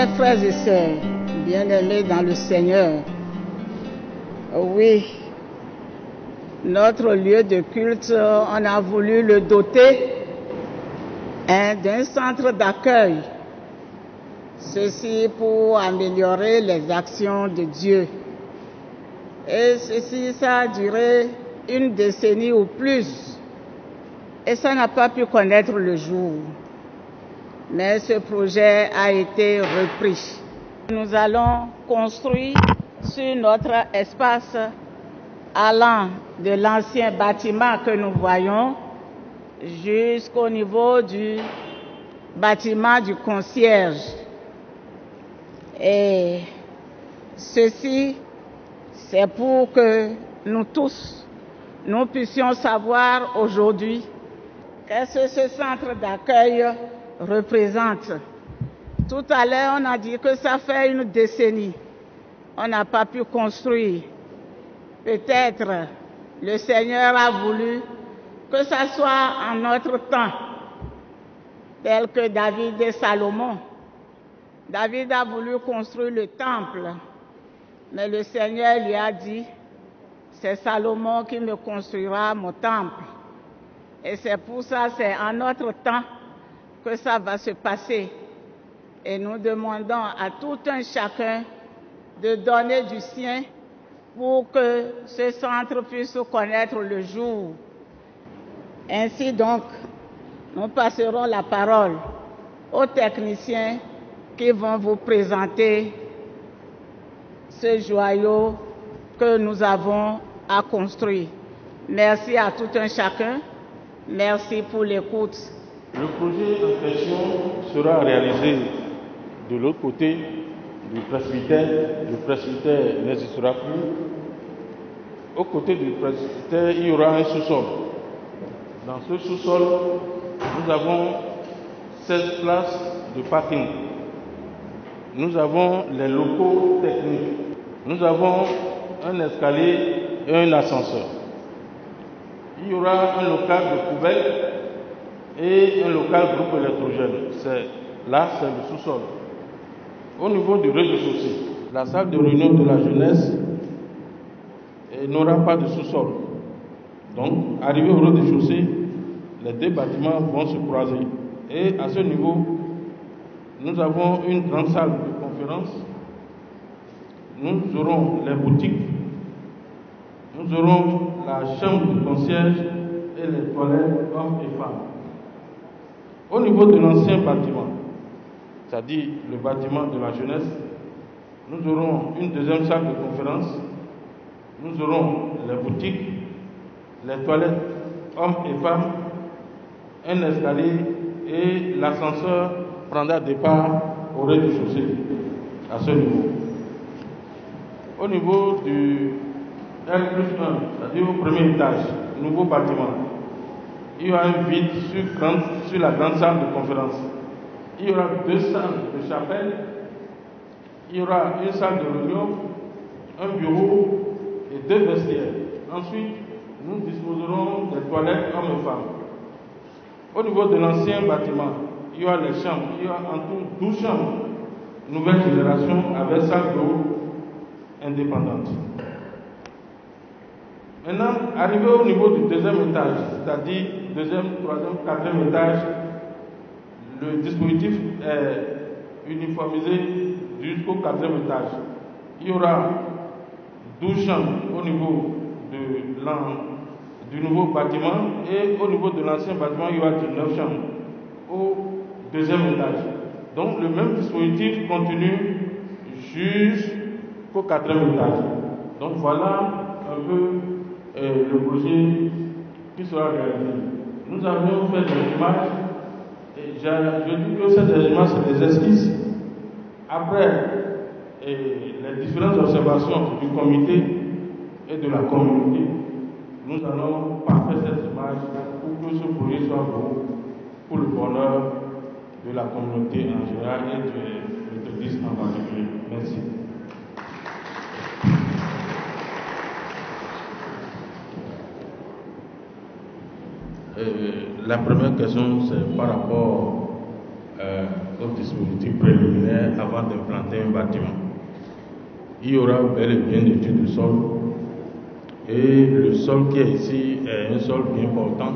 Chers frères et sœurs, bien-aimés dans le Seigneur, oui, notre lieu de culte, on a voulu le doter d'un centre d'accueil. Ceci pour améliorer les actions de Dieu. Et ceci, ça a duré une décennie ou plus. Et ça n'a pas pu connaître le jour. Mais ce projet a été repris. Nous allons construire sur notre espace allant de l'ancien bâtiment que nous voyons jusqu'au niveau du bâtiment du concierge. Et ceci, c'est pour que nous tous, nous puissions savoir aujourd'hui qu'est-ce que ce centre d'accueil représente. Tout à l'heure, on a dit que ça fait une décennie. On n'a pas pu construire. Peut-être le Seigneur a voulu que ça soit en notre temps, tel que David et Salomon. David a voulu construire le temple, mais le Seigneur lui a dit, c'est Salomon qui me construira mon temple. Et c'est pour ça, c'est en notre temps que ça va se passer. Et nous demandons à tout un chacun de donner du sien pour que ce centre puisse connaître le jour. Ainsi donc, nous passerons la parole aux techniciens qui vont vous présenter ce joyau que nous avons à construire. Merci à tout un chacun. Merci pour l'écoute. Le projet en question sera réalisé de l'autre côté du presbytère. Le presbytère n'existera plus. Au côté du presbytère, il y aura un sous-sol. Dans ce sous-sol, nous avons 16 places de parking. Nous avons les locaux techniques. Nous avons un escalier et un ascenseur. Il y aura un local de poubelle et un local groupe électrogène. Là, c'est le sous-sol. Au niveau du rez-de-chaussée, la salle de réunion de la jeunesse n'aura pas de sous-sol. Donc, arrivé au rez-de-chaussée, les deux bâtiments vont se croiser. Et à ce niveau, nous avons une grande salle de conférence. Nous aurons les boutiques. Nous aurons la chambre de concierge et les toilettes hommes et femmes. Au niveau de l'ancien bâtiment, c'est-à-dire le bâtiment de la jeunesse, nous aurons une deuxième salle de conférence. Nous aurons les boutiques, les toilettes hommes et femmes, un escalier et l'ascenseur prendra départ au rez-de-chaussée à ce niveau. Au niveau du R+1, c'est-à-dire au premier étage, nouveau bâtiment, il y aura un vide sur la grande salle de conférence. Il y aura 2 salles de chapelle, il y aura une salle de réunion, un bureau et 2 vestiaires. Ensuite, nous disposerons des toilettes hommes et femmes. Au niveau de l'ancien bâtiment, il y aura les chambres. Il y aura en tout 12 chambres, nouvelle génération avec salle d'eau indépendante. Maintenant, arrivé au niveau du deuxième étage, c'est-à-dire deuxième, troisième, quatrième étage, le dispositif est uniformisé jusqu'au quatrième étage. Il y aura 12 chambres au niveau du nouveau bâtiment et au niveau de l'ancien bâtiment, il y aura 19 chambres au deuxième étage. Donc le même dispositif continue jusqu'au quatrième étage. Donc voilà un peu le projet qui sera réalisé. Nous avons fait des images, et je dis que ces images, c'est des esquisses. Après les différentes observations du comité et de la communauté, nous allons parfaire ces images pour que ce projet soit beau pour le bonheur de la communauté en général et de l'Église en particulier. Merci. La première question, c'est par rapport au dispositif préliminaire avant d'implanter un bâtiment. Il y aura bel et bien d'études de sol. Et le sol qui est ici est un sol bien important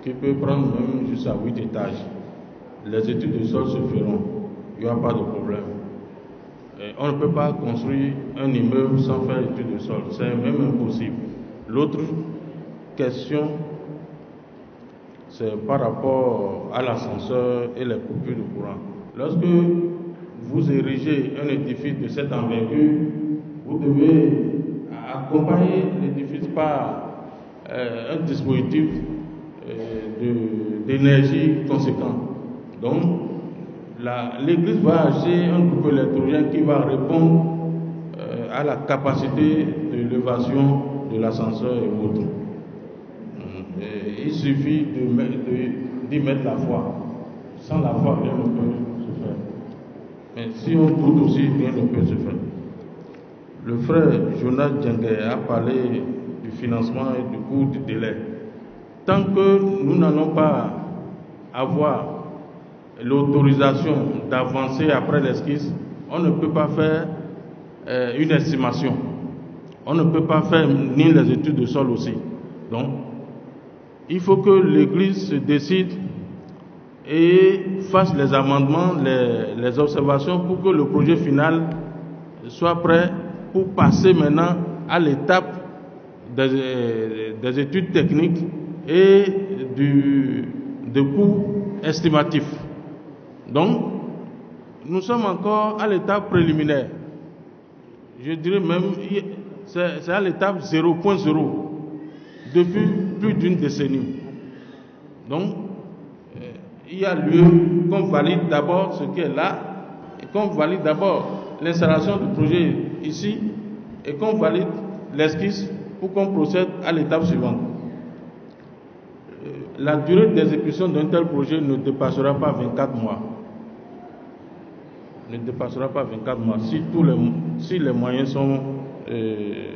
qui peut prendre même jusqu'à 8 étages. Les études de sol se feront, il n'y aura pas de problème. Et on ne peut pas construire un immeuble sans faire études de sol, c'est même impossible. L'autre question, c'est par rapport à l'ascenseur et les coupures de courant. Lorsque vous érigez un édifice de cette envergure, vous devez accompagner l'édifice par un dispositif d'énergie conséquent. Donc, l'église va acheter un groupe électrogène qui va répondre à la capacité de l'élévation de l'ascenseur et autres. Il suffit d'y mettre la foi. Sans la foi, rien ne peut se faire. Mais si on doute aussi, rien ne peut se faire. Le frère Jonas Djengue a parlé du financement et du coût du délai. Tant que nous n'allons pas avoir l'autorisation d'avancer après l'esquisse, on ne peut pas faire une estimation. On ne peut pas faire ni les études de sol aussi. Donc, il faut que l'Église se décide et fasse les amendements, les observations pour que le projet final soit prêt pour passer maintenant à l'étape des études techniques et de coûts estimatifs. Donc, nous sommes encore à l'étape préliminaire. Je dirais même, c'est à l'étape 0.0 depuis plus d'une décennie. Donc, il y a lieu qu'on valide d'abord ce qui est là, et qu'on valide d'abord l'installation du projet ici, et qu'on valide l'esquisse pour qu'on procède à l'étape suivante. La durée d'exécution d'un tel projet ne dépassera pas 24 mois. Ne dépassera pas 24 mois si les moyens sont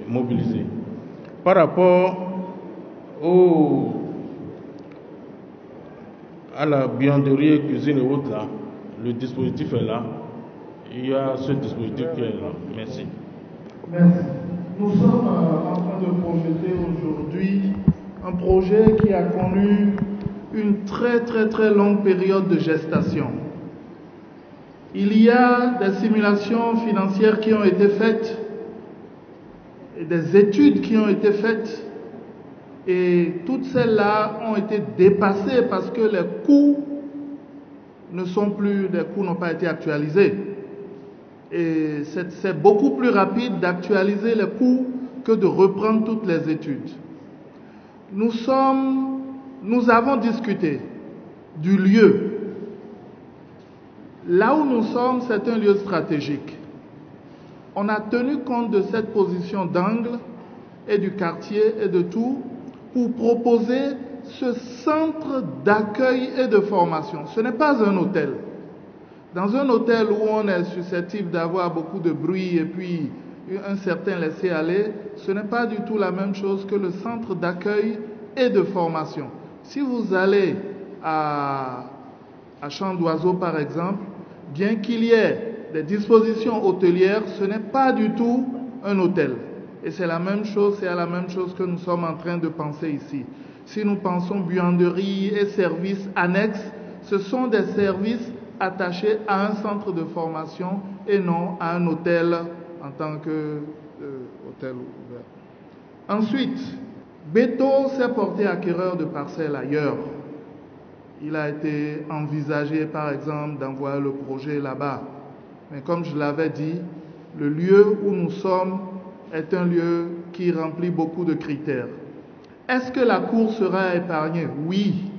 mobilisés. Par rapport à la buanderie, cuisine et autres là, le dispositif est là. Il y a ce dispositif qui est là. Merci. Merci. Nous sommes en train de projeter aujourd'hui un projet qui a connu une très longue période de gestation. Il y a des simulations financières qui ont été faites et des études qui ont été faites, et toutes celles-là ont été dépassées parce que les coûts n'ont pas été actualisés. Et c'est beaucoup plus rapide d'actualiser les coûts que de reprendre toutes les études. Nous avons discuté du lieu. Là où nous sommes, c'est un lieu stratégique. On a tenu compte de cette position d'angle et du quartier et de tout pour proposer ce centre d'accueil et de formation. Ce n'est pas un hôtel. Dans un hôtel où on est susceptible d'avoir beaucoup de bruit et puis un certain laisser-aller, ce n'est pas du tout la même chose que le centre d'accueil et de formation. Si vous allez à Champ d'Oiseau par exemple, bien qu'il y ait des dispositions hôtelières, ce n'est pas du tout un hôtel. Et c'est la même chose, c'est à la même chose que nous sommes en train de penser ici. Si nous pensons buanderie et services annexes, ce sont des services attachés à un centre de formation et non à un hôtel en tant que hôtel ouvert. Ensuite, Beto s'est porté acquéreur de parcelles ailleurs. Il a été envisagé, par exemple, d'envoyer le projet là-bas. Mais comme je l'avais dit, le lieu où nous sommes est un lieu qui remplit beaucoup de critères. Est-ce que la cour sera épargnée? Oui,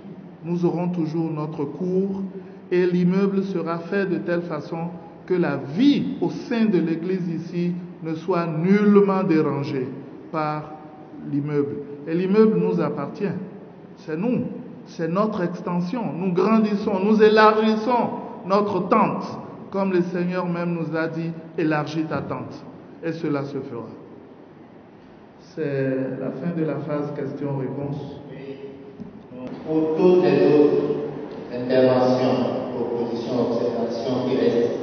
nous aurons toujours notre cour et l'immeuble sera fait de telle façon que la vie au sein de l'église ici ne soit nullement dérangée par l'immeuble. Et l'immeuble nous appartient. C'est nous. C'est notre extension. Nous grandissons, nous élargissons notre tente. Comme le Seigneur même nous a dit, élargis ta tente. Et cela se fera. C'est la fin de la phase question-réponse. Pour toutes les autres interventions, questions qui restent.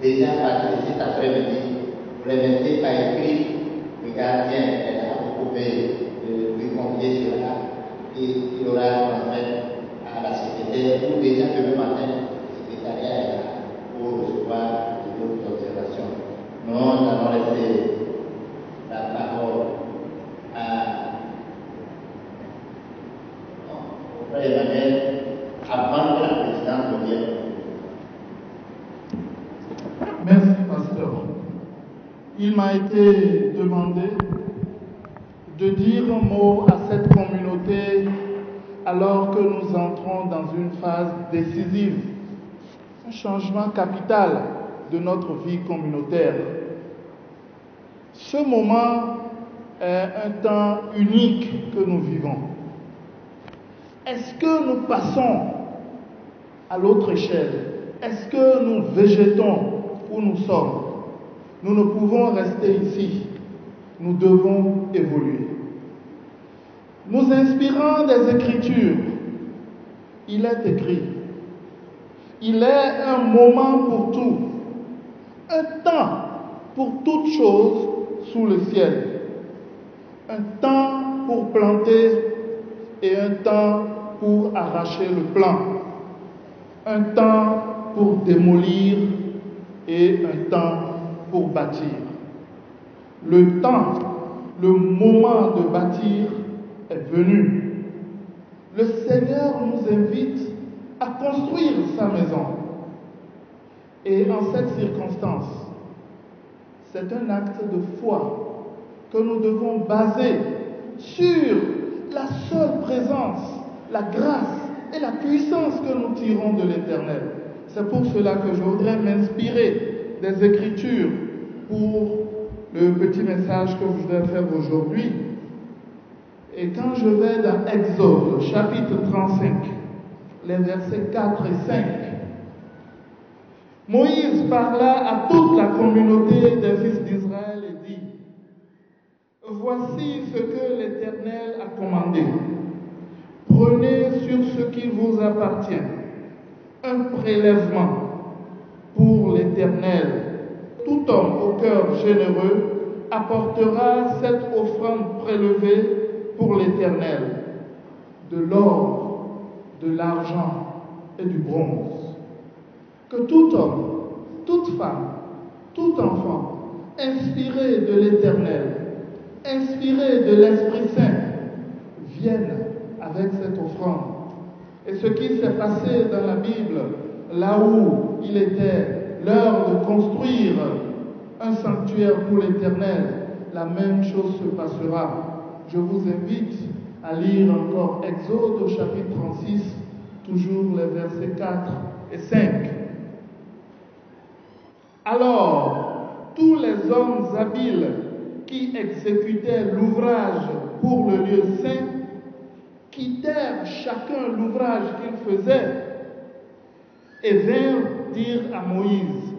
Déjà, parti cet après-midi, vous les mettez par écrit, le gardien est là, vous pouvez lui confier cela et il aura transmis à la secrétaire ou déjà demain matin, le secrétariat est là pour recevoir d'autres observations. Nous allons laisser la parole au frère Emmanuel avant que la présidente revienne. Merci, pasteur. Il m'a été demandé de dire un mot à cette communauté alors que nous entrons dans une phase décisive, un changement capital de notre vie communautaire. Ce moment est un temps unique que nous vivons. Est-ce que nous passons à l'autre échelle? Est-ce que nous végétons où nous sommes? Nous ne pouvons rester ici. Nous devons évoluer. Nous inspirant des Écritures, il est écrit, il est un moment pour tout, un temps pour toutes choses sous le ciel, un temps pour planter et un temps pour arracher le plant, un temps pour démolir et un temps pour bâtir. Le temps, le moment de bâtir est venu. Le Seigneur nous invite à construire sa maison. Et en cette circonstance, c'est un acte de foi que nous devons baser sur la seule présence, la grâce et la puissance que nous tirons de l'Éternel. C'est pour cela que je voudrais m'inspirer des Écritures pour le petit message que je voudrais faire aujourd'hui. Et quand je vais dans Exode, chapitre 35, les versets 4 et 5, Moïse parla à toute la communauté des fils d'Israël et dit: voici ce que l'Éternel a commandé. Prenez sur ce qui vous appartient un prélèvement pour l'Éternel. Tout homme au cœur généreux apportera cette offrande prélevée pour l'Éternel: de l'or, de l'argent et du bronze. Que tout homme, toute femme, tout enfant, inspiré de l'Éternel, inspiré de l'Esprit Saint, vienne avec cette offrande. Et ce qui s'est passé dans la Bible, là où il était l'heure de construire un sanctuaire pour l'Éternel, la même chose se passera. Je vous invite à lire encore Exode au chapitre 36, toujours les versets 4 et 5. Alors, tous les hommes habiles qui exécutaient l'ouvrage pour le lieu saint quittèrent chacun l'ouvrage qu'il faisait et vinrent dire à Moïse: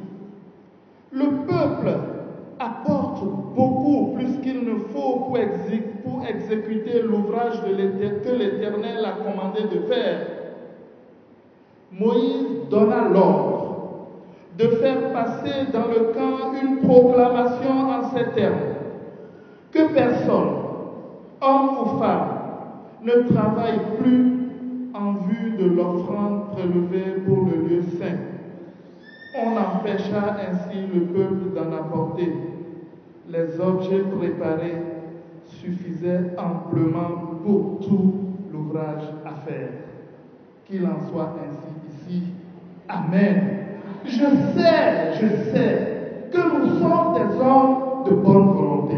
le peuple apporte beaucoup plus qu'il ne faut pour exécuter l'ouvrage que l'Éternel a commandé de faire. Moïse donna l'ordre de faire passer dans le camp une proclamation en ces termes: que personne, homme ou femme, ne travaille plus en vue de l'offrande prélevée pour le lieu saint. On empêcha ainsi le peuple d'en apporter. Les objets préparés suffisaient amplement pour tout l'ouvrage à faire. Qu'il en soit ainsi ici. Amen. Je sais que nous sommes des hommes de bonne volonté.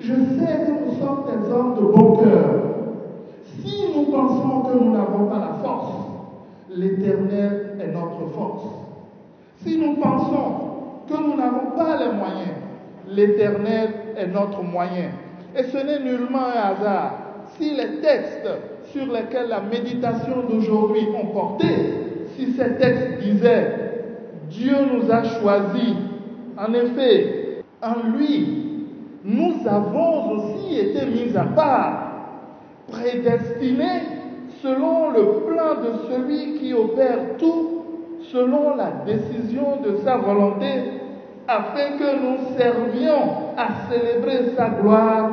Je sais que nous sommes des hommes de bon cœur. Si nous pensons que nous n'avons pas la force, l'Éternel est notre force. Si nous pensons que nous n'avons pas les moyens, l'Éternel est notre moyen. Et ce n'est nullement un hasard si les textes sur lesquels la méditation d'aujourd'hui ont porté, si ces textes disaient: Dieu nous a choisis. En effet, en lui, nous avons aussi été mis à part, prédestinés selon le plan de celui qui opère tout selon la décision de sa volonté, afin que nous servions à célébrer sa gloire,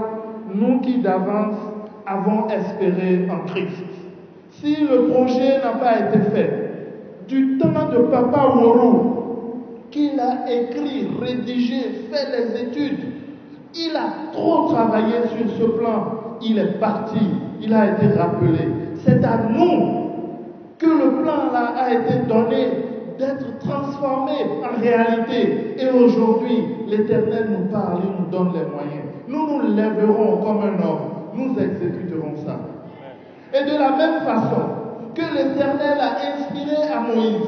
nous qui d'avance avons espéré en Christ. Si le projet n'a pas été fait, du temps de Papa Woro, qu'il a écrit, rédigé, fait les études, il a trop travaillé sur ce plan, il est parti, il a été rappelé. C'est à nous que le plan là a été donné d'être transformé en réalité. Et aujourd'hui, l'Éternel nous parle, il nous donne les moyens. Nous nous lèverons comme un homme, nous exécuterons ça. Et de la même façon que l'Éternel a inspiré à Moïse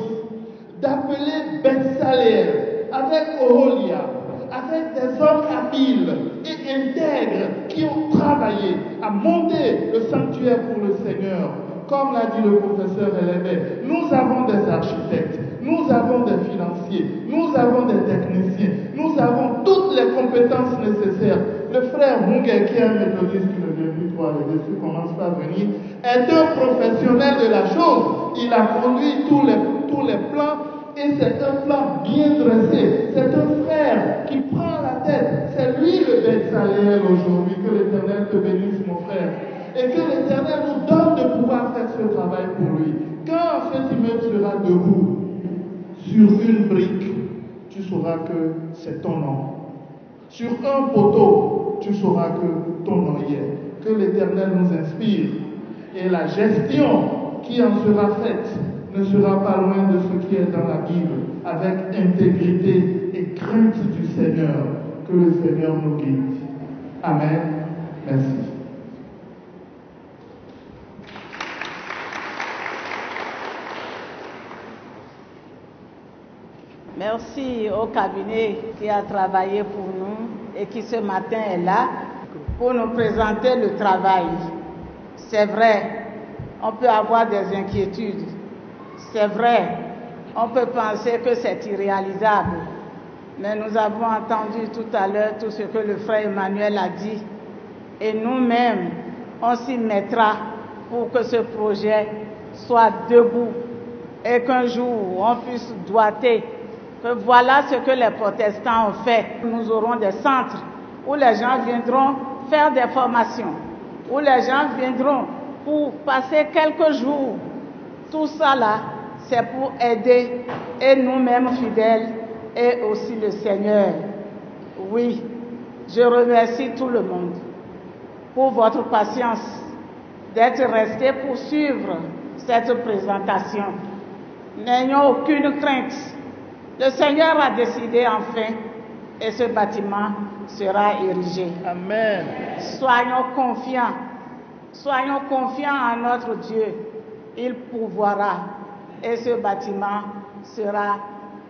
d'appeler Betsaleel avec Oholiab, avec des hommes habiles et intègres qui ont travaillé à monter le sanctuaire pour le Seigneur, comme l'a dit le professeur Elémé, nous avons des architectes, nous avons des financiers, nous avons des techniciens, nous avons toutes les compétences nécessaires. Le frère Mungue, qui est un méthodiste qui ne vient plus trop aller dessus, commence pas à venir, est un professionnel de la chose. Il a conduit tous les plans et c'est un plan bien dressé. C'est un frère qui prend la tête. C'est lui le Betsaleel aujourd'hui. Que l'Éternel te bénisse, mon frère. Et que l'Éternel nous donne de pouvoir faire ce travail pour lui. Quand cet immeuble sera debout sur une brique, tu sauras que c'est ton nom. Sur un poteau, tu sauras que ton nom y est. Que l'Éternel nous inspire. Et la gestion qui en sera faite ne sera pas loin de ce qui est dans la Bible, avec intégrité et crainte du Seigneur. Que le Seigneur nous guide. Amen. Merci. Merci au cabinet qui a travaillé pour nous et qui ce matin est là pour nous présenter le travail. C'est vrai, on peut avoir des inquiétudes. C'est vrai, on peut penser que c'est irréalisable. Mais nous avons entendu tout à l'heure tout ce que le frère Emmanuel a dit. Et nous-mêmes, on s'y mettra pour que ce projet soit debout et qu'un jour on puisse doiter que voilà ce que les protestants ont fait. Nous aurons des centres où les gens viendront faire des formations, où les gens viendront pour passer quelques jours. Tout ça là, c'est pour aider et nous-mêmes fidèles et aussi le Seigneur. Oui, je remercie tout le monde pour votre patience d'être resté pour suivre cette présentation. N'ayons aucune crainte. Le Seigneur a décidé enfin et ce bâtiment sera érigé. Amen. Soyons confiants en notre Dieu. Il pourvoira et ce bâtiment sera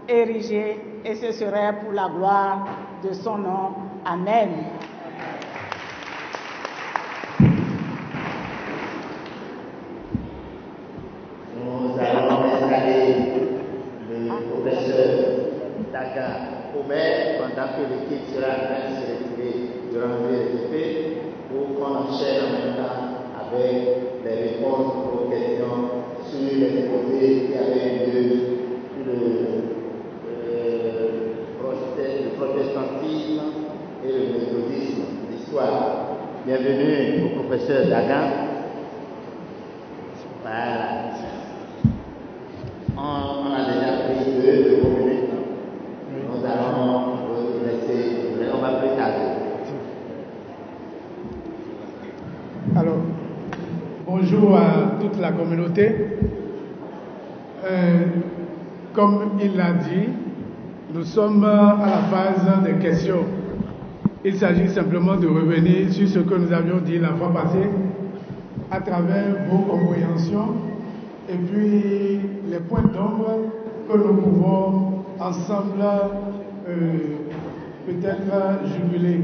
érigé et ce serait pour la gloire de son nom. Amen. Nous allons installer le professeur Daga Omer pendant que l'équipe sera en train de se retirer durant les effets pour qu'on enchaîne en même temps avec les réponses aux questions sur les exposés qui avaient lieu sur le protestantisme et le méthodisme, l'histoire. Bienvenue au professeur Daga. Voilà. On a déjà pris 2 minutes. Nous allons vous laisser, on va plus tarder. Alors, bonjour à toute la communauté. Comme il l'a dit, nous sommes à la phase des questions. Il s'agit simplement de revenir sur ce que nous avions dit la fois passée à travers vos compréhensions et puis les points d'ombre que nous pouvons ensemble peut-être juguler.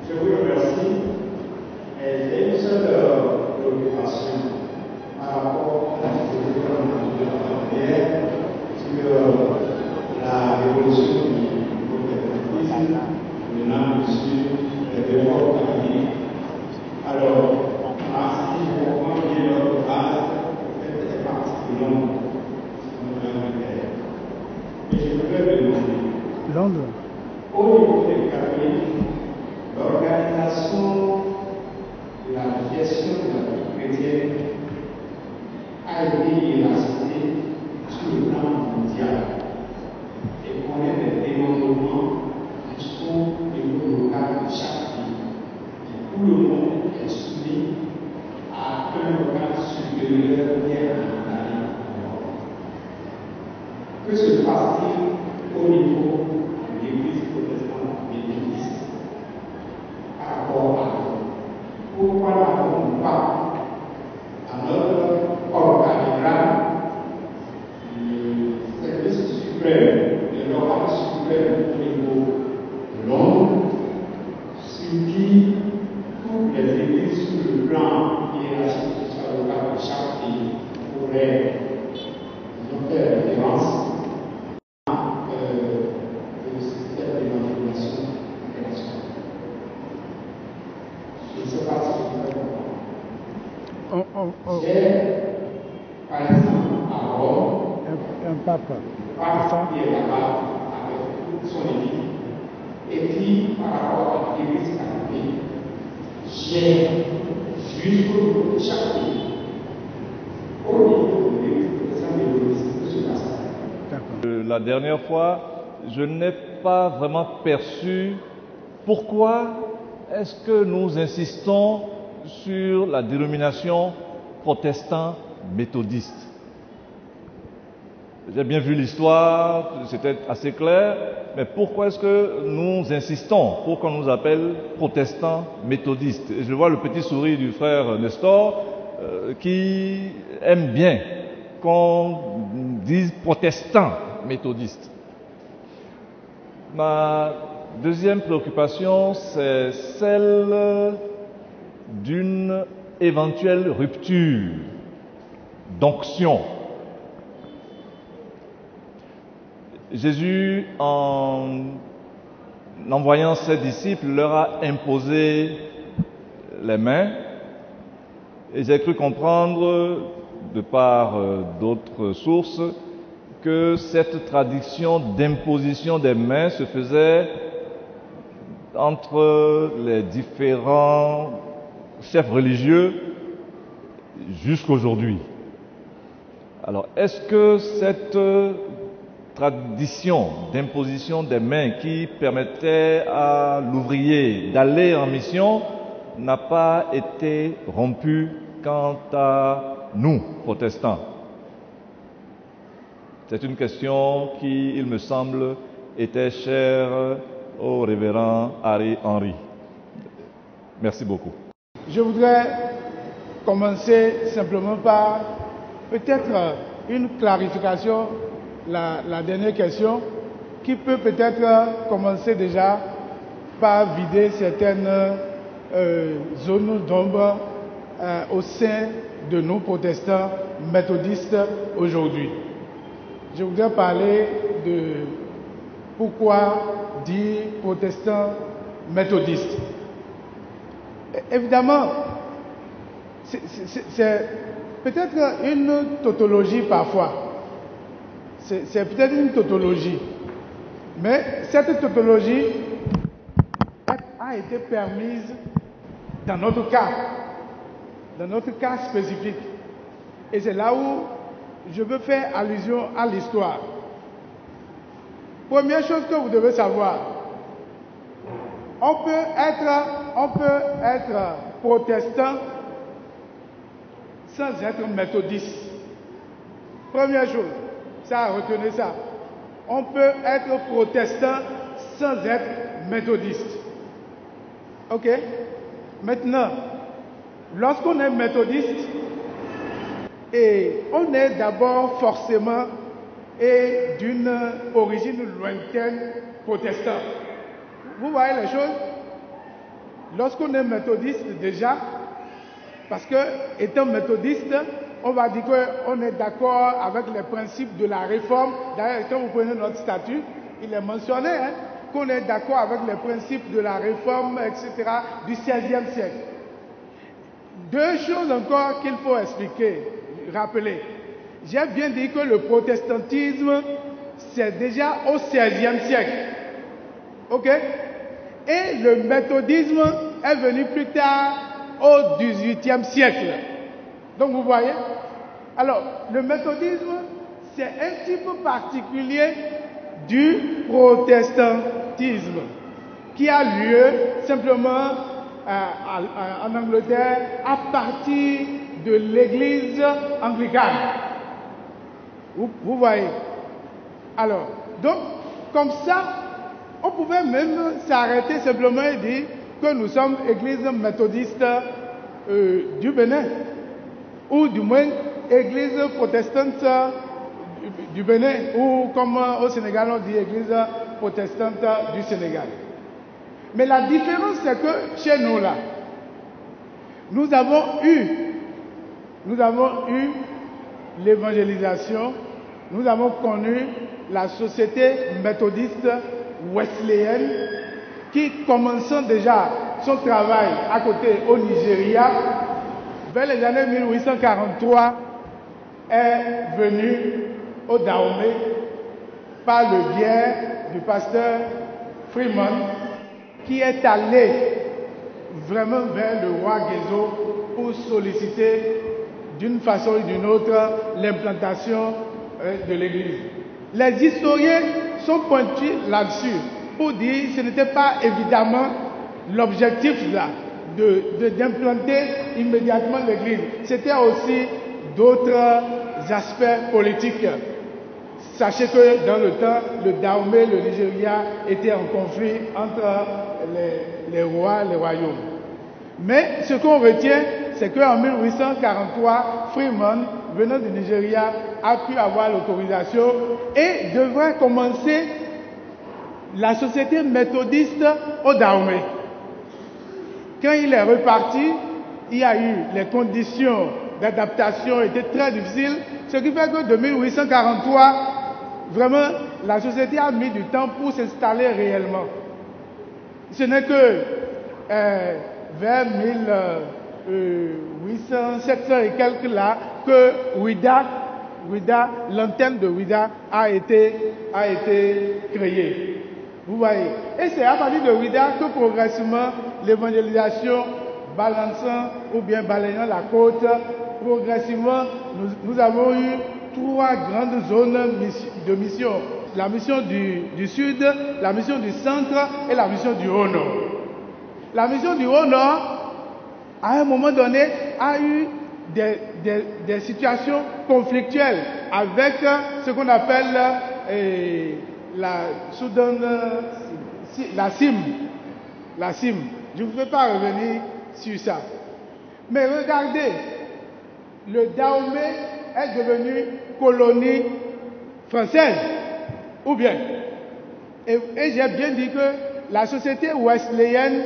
Je vous remercie. J'ai une seule préoccupation par rapport à ce que nous avons dit sur la révolution du protestantisme menant sur les réformes catholiques. Alors, si je comprends bien notre base, c'est particulièrement un organe supérieur bien installé. Que se passe-t-il au niveau de l'Église protestante méthodiste par rapport à nous? Pourquoi n'avons-nous pas à notre organigramme le service suprême, l'organe suprême au niveau de Londres, sur qui toutes les églises sur le plan hiérarchique local de chaque pays pourraient faire référence au système d'évangélisation internationale? Je ne sais pas si vous pouvez comprendre. J'ai, par exemple, à Rome, un pape qui est là-bas avec toute son équipe, et qui, par rapport à l'Église catholique, gère jusqu'au niveau de chaque pays. Au niveau de l'Église protestante, que se passe-t-il? La dernière fois, je n'ai pas vraiment perçu pourquoi est-ce que nous insistons sur la dénomination protestant méthodiste. J'ai bien vu l'histoire, c'était assez clair, mais pourquoi est-ce que nous insistons pour qu'on nous appelle protestants méthodistes? Et je vois le petit sourire du frère Nestor qui aime bien qu'on dise protestants méthodistes. Ma deuxième préoccupation, c'est celle d'une éventuelle rupture d'onction. Jésus, en envoyant ses disciples, leur a imposé les mains, et j'ai cru comprendre, de par d'autres sources, que cette tradition d'imposition des mains se faisait entre les différents chefs religieux jusqu'aujourd'hui. Alors, est-ce que cette tradition d'imposition des mains qui permettait à l'ouvrier d'aller en mission n'a pas été rompue quant à nous, protestants? C'est une question qui, il me semble, était chère au révérend Harry Henry. Merci beaucoup. Je voudrais commencer simplement par peut-être une clarification, la dernière question, qui peut peut-être commencer déjà par vider certaines zones d'ombre au sein de nos protestants méthodistes aujourd'hui. Je voudrais parler de pourquoi dire protestants méthodistes. Évidemment, c'est peut-être une tautologie parfois. C'est peut-être une tautologie. Mais cette tautologie a été permise dans notre cas spécifique. Et c'est là où je veux faire allusion à l'histoire. Première chose que vous devez savoir, on peut être protestant sans être méthodiste. Première chose, ça, retenez ça. On peut être protestant sans être méthodiste. Ok? Maintenant, lorsqu'on est méthodiste, et on est d'abord forcément et d'une origine lointaine protestante. Vous voyez les choses? Lorsqu'on est méthodiste déjà, parce que étant méthodiste, on va dire qu'on est d'accord avec les principes de la réforme. D'ailleurs, quand vous prenez notre statut, il est mentionné qu'on est d'accord avec les principes de la réforme, etc., du XVIe siècle. Deux choses encore qu'il faut expliquer. Rappelez, j'ai bien dit que le protestantisme, c'est déjà au XVIe siècle. Ok? Et le méthodisme est venu plus tard au XVIIIe siècle. Donc vous voyez? Alors, le méthodisme, c'est un type particulier du protestantisme qui a lieu simplement en Angleterre à partir de l'église anglicane. Vous voyez. Alors, donc, comme ça, on pouvait même s'arrêter simplement et dire que nous sommes église méthodiste du Bénin, ou du moins église protestante du Bénin, ou comme au Sénégal on dit église protestante du Sénégal. Mais la différence c'est que chez nous là, nous avons eu l'évangélisation, nous avons connu la société méthodiste wesleyenne qui, commençant déjà son travail à côté au Nigeria, vers les années 1843, est venue au Dahomey par le biais du pasteur Freeman, qui est allé vraiment vers le roi Guézo pour solliciter d'une façon ou d'une autre l'implantation de l'église. Les historiens sont pointus là-dessus pour dire que ce n'était pas évidemment l'objectif là d'implanter immédiatement l'église. C'était aussi d'autres aspects politiques. Sachez que dans le temps, le Dahomey, le Nigeria, était en conflit entre les rois, les royaumes. Mais ce qu'on retient, c'est qu'en 1843, Freeman, venant du Nigeria, a pu avoir l'autorisation et devrait commencer la société méthodiste au Dahomey. Quand il est reparti, il y a eu les conditions d'adaptation étaient très difficiles, ce qui fait que de 1843, vraiment, la société a mis du temps pour s'installer réellement. Ce n'est que vers 1800, 700 et quelques là, que Ouida, l'antenne de Ouida a été créée. Vous voyez. Et c'est à partir de Ouida que progressivement l'évangélisation balançant ou bien balayant la côte, progressivement nous avons eu 3 grandes zones de mission. La mission du sud, la mission du centre et la mission du haut nord. La mission du haut nord, à un moment donné, a eu des situations conflictuelles avec ce qu'on appelle la CIM. Je ne vais pas revenir sur ça. Mais regardez, le Dahomey est devenu colonie française, ou bien. Et j'ai bien dit que la société wesleyenne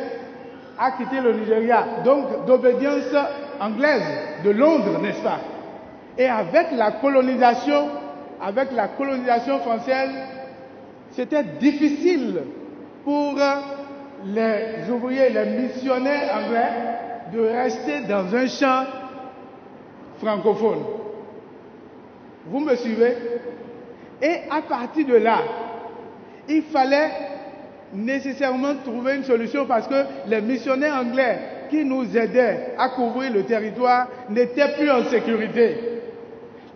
a quitté le Nigeria, donc d'obédience anglaise, de Londres, n'est-ce pas? Et avec la colonisation française, c'était difficile pour les ouvriers, les missionnaires anglais de rester dans un champ francophone. Vous me suivez? Et à partir de là, il fallait nécessairement trouver une solution parce que les missionnaires anglais qui nous aidaient à couvrir le territoire n'étaient plus en sécurité.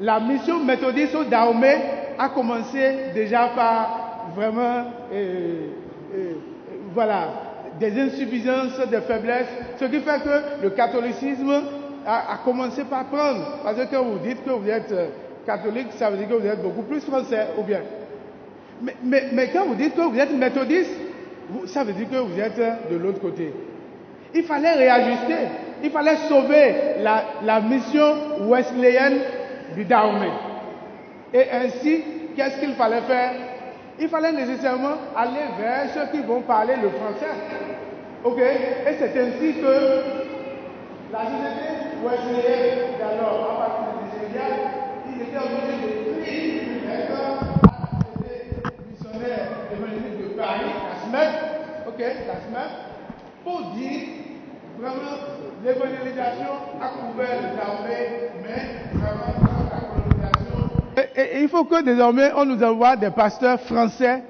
La mission méthodiste au Dahomey a commencé déjà par vraiment des insuffisances, des faiblesses, ce qui fait que le catholicisme a commencé par prendre. Parce que quand vous dites que vous êtes catholique, ça veut dire que vous êtes beaucoup plus français, ou bien. Mais quand vous dites que vous êtes méthodiste, ça veut dire que vous êtes de l'autre côté. Il fallait réajuster, il fallait sauver la mission wesleyenne du Dahomey. Et ainsi, qu'est-ce qu'il fallait faire? Il fallait nécessairement aller vers ceux qui vont parler le français. Ok? Et c'est ainsi que la société wesleyenne d'alors, à partir du Nigeria, ils étaient obligés de créer une lettre à la société missionnaire évangélique de Paris, la SMEC, pour dire vraiment l'évangélisation a couvert le Dahomey, mais vraiment la colonisation. Et il faut que désormais on nous envoie des pasteurs français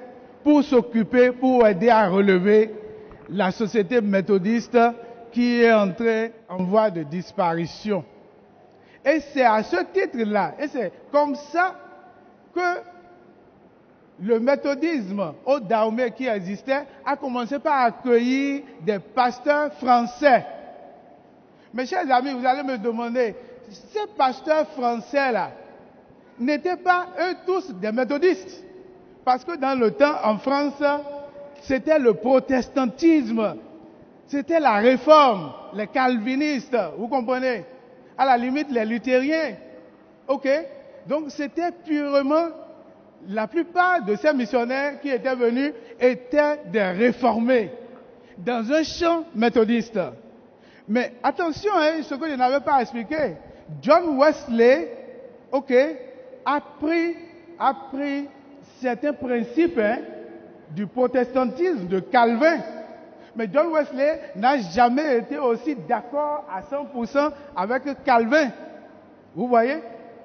pour s'occuper, pour aider à relever la société méthodiste qui est entrée en voie de disparition. Et c'est à ce titre-là, et c'est comme ça que le méthodisme au Dahomey qui existait a commencé par accueillir des pasteurs français. Mes chers amis, vous allez me demander, ces pasteurs français-là n'étaient pas eux tous des méthodistes. Parce que dans le temps, en France, c'était le protestantisme, c'était la réforme, les calvinistes, vous comprenez? À la limite, les luthériens. Ok? Donc c'était purement, la plupart de ces missionnaires qui étaient venus étaient des réformés, dans un champ méthodiste. Mais attention, hein, ce que je n'avais pas expliqué, John Wesley, ok, a pris certains principes du protestantisme de Calvin. Mais John Wesley n'a jamais été aussi d'accord à 100% avec Calvin. Vous voyez,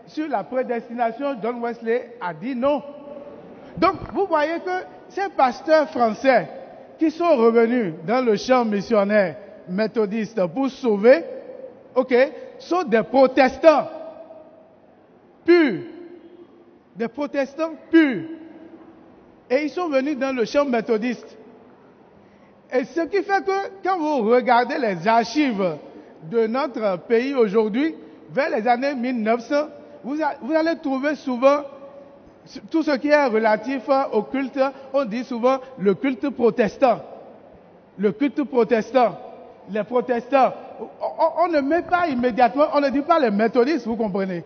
sur la prédestination, John Wesley a dit non. Donc, vous voyez que ces pasteurs français qui sont revenus dans le champ missionnaire méthodiste pour sauver, ok, sont des protestants purs. Des protestants purs. Et ils sont venus dans le champ méthodiste. Et ce qui fait que quand vous regardez les archives de notre pays aujourd'hui, vers les années 1900, vous allez trouver souvent tout ce qui est relatif au culte, on dit souvent le culte protestant. Le culte protestant. Les protestants. On ne met pas immédiatement, on ne dit pas les méthodistes, vous comprenez.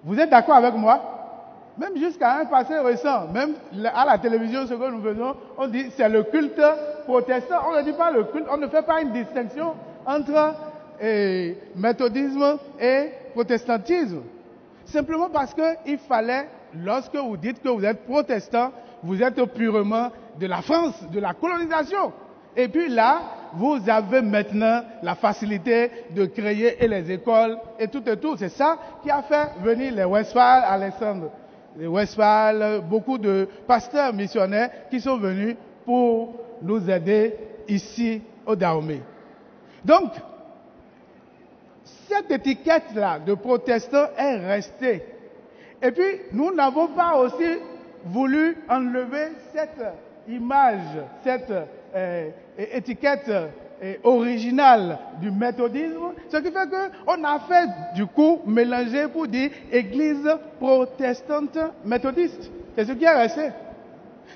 Vous êtes d'accord avec moi? Même jusqu'à un passé récent, même à la télévision, ce que nous faisons, on dit c'est le culte protestant. On ne dit pas le culte, on ne fait pas une distinction entre méthodisme et protestantisme. Simplement parce qu'il fallait, lorsque vous dites que vous êtes protestant, vous êtes purement de la France, de la colonisation. Et puis là, vous avez maintenant la facilité de créer les écoles et tout et tout. C'est ça qui a fait venir les Westphal, Alexandre. Les Westphal, beaucoup de pasteurs missionnaires qui sont venus pour nous aider ici au Dahomey. Donc, cette étiquette-là de protestant est restée. Et puis, nous n'avons pas aussi voulu enlever cette image, cette étiquette originale du méthodisme, ce qui fait qu'on a fait du coup mélanger pour dire église protestante méthodiste. C'est ce qui est resté.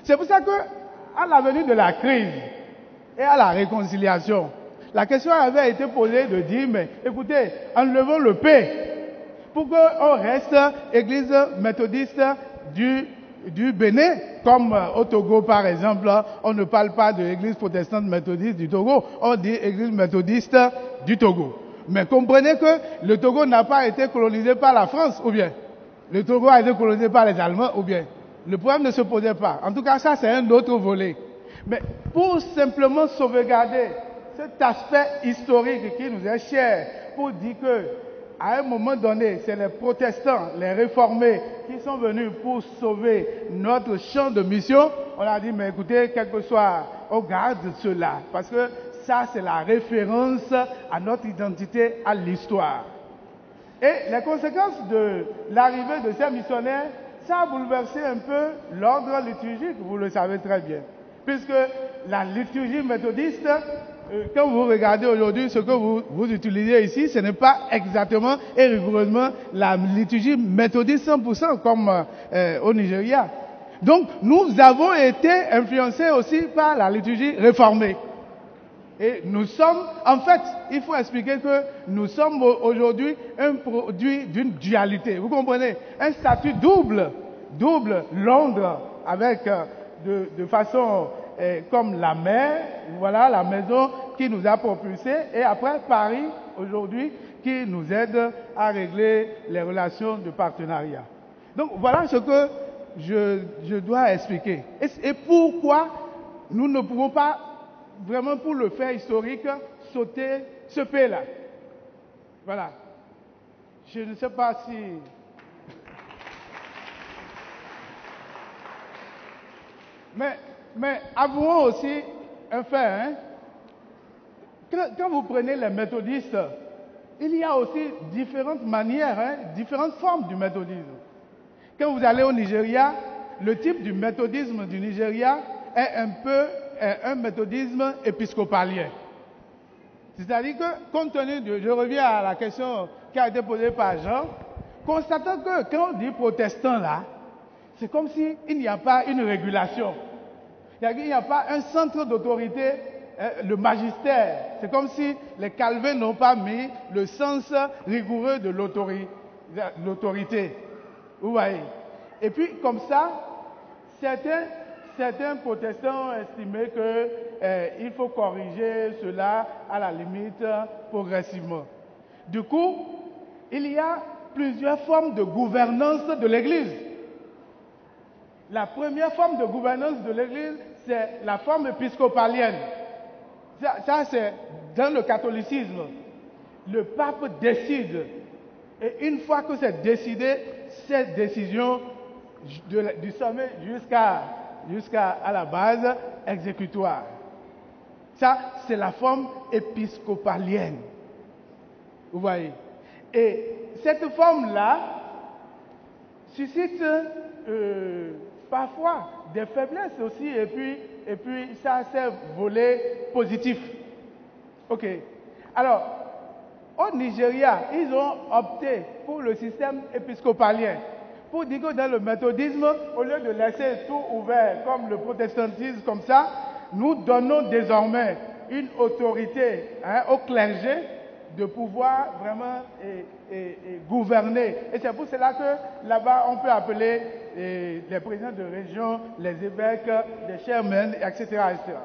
C'est pour ça que à la venue de la crise et à la réconciliation, la question avait été posée de dire, mais écoutez, enlevons le P pour qu'on reste église méthodiste du Bénin, comme au Togo par exemple, on ne parle pas de l'église protestante méthodiste du Togo, on dit église méthodiste du Togo. Mais comprenez que le Togo n'a pas été colonisé par la France, ou bien le Togo a été colonisé par les Allemands, ou bien le problème ne se posait pas. En tout cas, ça c'est un autre volet. Mais pour simplement sauvegarder cet aspect historique qui nous est cher, pour dire que à un moment donné, c'est les protestants, les réformés qui sont venus pour sauver notre champ de mission. On a dit, mais écoutez, quel que soit, on garde cela. Parce que ça, c'est la référence à notre identité, à l'histoire. Et les conséquences de l'arrivée de ces missionnaires, ça a bouleversé un peu l'ordre liturgique, vous le savez très bien. Puisque la liturgie méthodiste, quand vous regardez aujourd'hui ce que vous utilisez ici, ce n'est pas exactement et rigoureusement la liturgie méthodiste 100% comme au Nigeria. Donc, nous avons été influencés aussi par la liturgie réformée. Et nous sommes, en fait, il faut expliquer que nous sommes aujourd'hui un produit d'une dualité. Vous comprenez? Un statut double, Londres avec de façon comme la mer, voilà la maison qui nous a propulsés, et après Paris aujourd'hui qui nous aide à régler les relations de partenariat. Donc voilà ce que je dois expliquer. Et pourquoi nous ne pouvons pas, vraiment pour le fait historique, sauter ce P-là. Voilà. Je ne sais pas si... Mais avouons aussi un fait, hein. Quand vous prenez les méthodistes, il y a aussi différentes manières, hein, différentes formes du méthodisme. Quand vous allez au Nigeria, le type du méthodisme du Nigeria est un peu un méthodisme épiscopalien. C'est-à-dire que, compte tenu de, je reviens à la question qui a été posée par Jean, constatant que quand on dit protestant là, c'est comme s'il n'y a pas une régulation. Il n'y a pas un centre d'autorité, le magistère. C'est comme si les Calvins n'ont pas mis le sens rigoureux de l'autorité. Vous voyez? Et puis, comme ça, certains protestants ont estimé qu'il faut corriger cela à la limite progressivement. Du coup, il y a plusieurs formes de gouvernance de l'Église. La première forme de gouvernance de l'Église, c'est la forme épiscopalienne. Ça c'est dans le catholicisme. Le pape décide. Et une fois que c'est décidé, cette décision du sommet jusqu'à la base exécutoire. Ça, c'est la forme épiscopalienne. Vous voyez? Et cette forme-là suscite parfois des faiblesses aussi, et puis ça, c'est volet positif. Ok. Alors, au Nigeria, ils ont opté pour le système épiscopalien. Pour dire que dans le méthodisme, au lieu de laisser tout ouvert comme le protestantisme comme ça, nous donnons désormais une autorité au clergé de pouvoir vraiment gouverner. Et c'est pour cela que là-bas, on peut appeler les présidents de région, les évêques, les chairmen, etc. etc.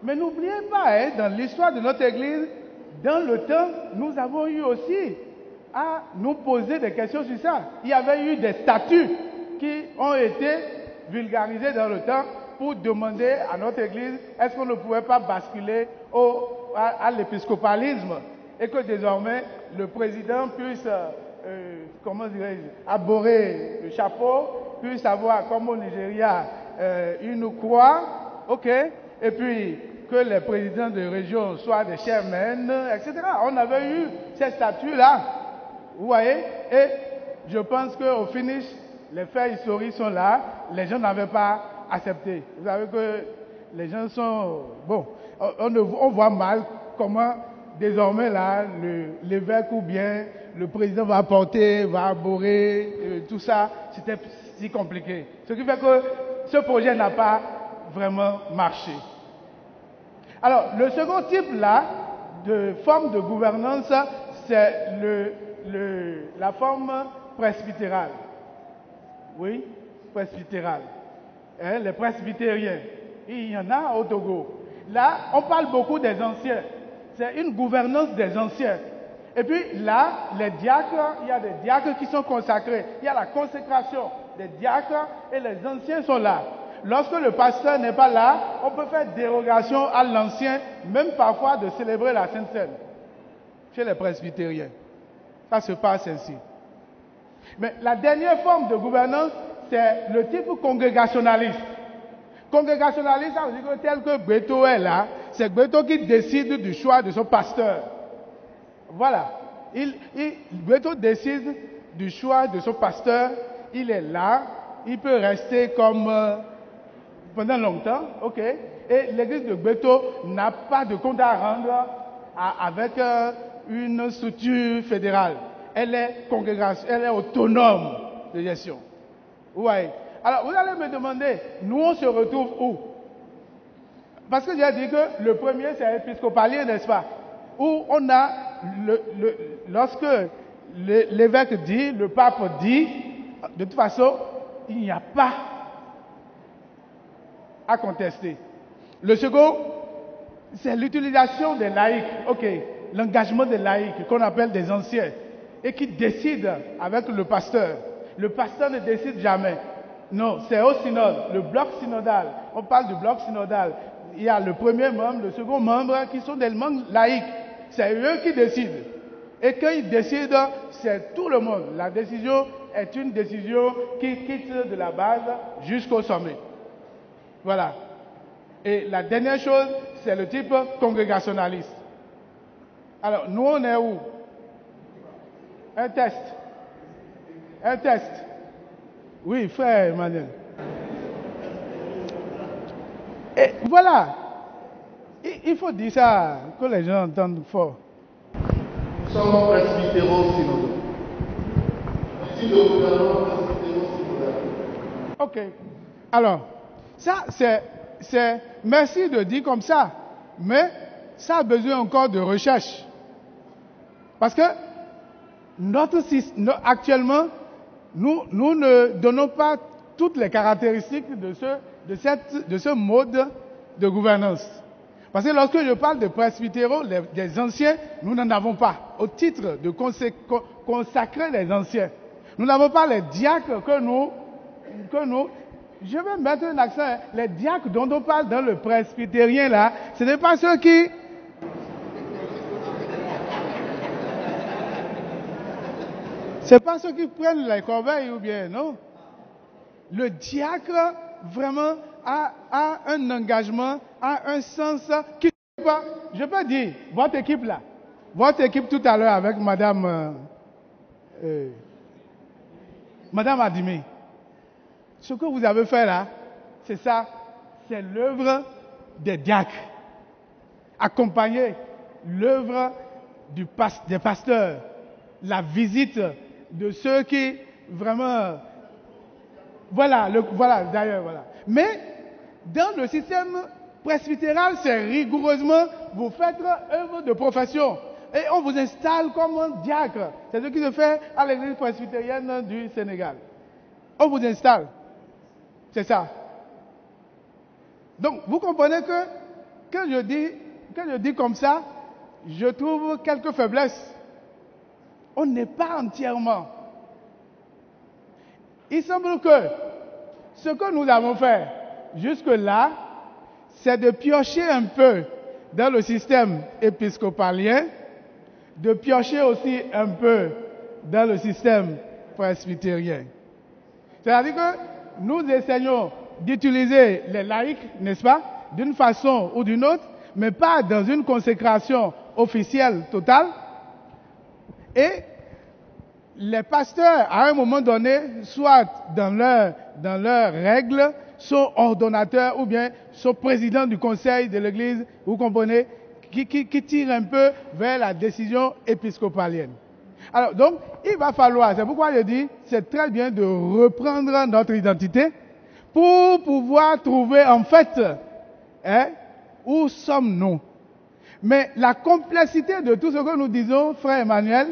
Mais n'oubliez pas, dans l'histoire de notre Église, dans le temps, nous avons eu aussi à nous poser des questions sur ça. Il y avait eu des statuts qui ont été vulgarisés dans le temps pour demander à notre Église est-ce qu'on ne pouvait pas basculer à l'épiscopalisme et que désormais le président puisse, arborer le chapeau, puisse avoir comme au Nigeria une croix, ok, et puis que les présidents de région soient des chairmen, etc. On avait eu ces statuts-là, vous voyez, et je pense qu'au finish, les faits historiques sont là, les gens n'avaient pas accepté. Vous savez que les gens sont... Bon, on voit mal comment désormais là, l'évêque ou bien le président va porter, va arborer, tout ça, c'était si compliqué. Ce qui fait que ce projet n'a pas vraiment marché. Alors, le second type là, de forme de gouvernance, c'est la forme presbytérale. Oui, presbytérale. Les presbytériens. Il y en a au Togo. Là, on parle beaucoup des anciens. C'est une gouvernance des anciens. Et puis là, les diacres, il y a des diacres qui sont consacrés. Il y a la consécration des diacres et les anciens sont là. Lorsque le pasteur n'est pas là, on peut faire dérogation à l'ancien, même parfois de célébrer la Sainte Seine. Chez les presbytériens. Ça se passe ainsi. Mais la dernière forme de gouvernance, c'est le type congrégationaliste. Congrégationaliste, ça veut dire que tel que Beto est là, c'est Beto qui décide du choix de son pasteur. Voilà. Beto décide du choix de son pasteur, il est là, il peut rester comme pendant longtemps, ok. Et l'église de Beto n'a pas de compte à rendre avec une structure fédérale. Elle est congrégation, elle est autonome de gestion. Vous voyez. Alors, vous allez me demander, nous on se retrouve où? Parce que j'ai dit que le premier c'est épiscopalien, n'est-ce pas? Où on a, lorsque l'évêque dit, le pape dit, de toute façon, il n'y a pas à contester. Le second, c'est l'utilisation des laïcs, ok, l'engagement des laïcs, qu'on appelle des anciens, et qui décident avec le pasteur. Le pasteur ne décide jamais. Non, c'est au synode, le bloc synodal. On parle du bloc synodal. Il y a le premier membre, le second membre, qui sont des membres laïcs. C'est eux qui décident. Et quand ils décident, c'est tout le monde. La décision est une décision qui quitte de la base jusqu'au sommet. Voilà. Et la dernière chose, c'est le type congrégationaliste. Alors, nous, on est où? Un test. Un test. Oui, frère Emmanuel. Et voilà. Il faut dire ça, que les gens entendent fort. Nous sommes presbytéro-synodaux. Si le gouvernement presbytéro-synodal. Ok. Alors, ça, c'est merci de dire comme ça, mais ça a besoin encore de recherche. Parce que actuellement, nous ne donnons pas toutes les caractéristiques de ce mode de gouvernance. Parce que lorsque je parle de presbytéro, des anciens, nous n'en avons pas. Au titre de consacrer les anciens. Nous n'avons pas les diacres que nous, je vais mettre un accent, hein, les diacres dont on parle dans le presbytérien là, ce n'est pas ceux qui... C'est pas ceux qui prennent les corbeilles ou bien, non. Le diacre, vraiment, a un engagement, a un sens qui... Je peux dire, votre équipe là, votre équipe tout à l'heure avec Madame Adimé, ce que vous avez fait là, c'est ça, c'est l'œuvre des diacres. Accompagner l'œuvre des pasteurs, la visite de ceux qui vraiment... Voilà, d'ailleurs, voilà. Mais dans le système presbytéral, c'est rigoureusement, vous faites œuvre de profession. Et on vous installe comme un diacre. C'est ce qui se fait à l'église presbytérienne du Sénégal. On vous installe. C'est ça. Donc, vous comprenez que je dis comme ça, je trouve quelques faiblesses. On n'est pas entièrement. Il semble que ce que nous avons fait jusque-là, c'est de piocher un peu dans le système épiscopalien, de piocher aussi un peu dans le système presbytérien. C'est-à-dire que nous essayons d'utiliser les laïcs, n'est-ce pas, d'une façon ou d'une autre, mais pas dans une consécration officielle totale. Et les pasteurs, à un moment donné, soit dans leurs règles, sont ordonnateurs ou bien sont présidents du conseil de l'église, vous comprenez, qui tirent un peu vers la décision épiscopalienne. Alors, donc, il va falloir, c'est pourquoi je dis, c'est très bien de reprendre notre identité pour pouvoir trouver, en fait, où sommes-nous. Mais la complexité de tout ce que nous disons, frère Emmanuel,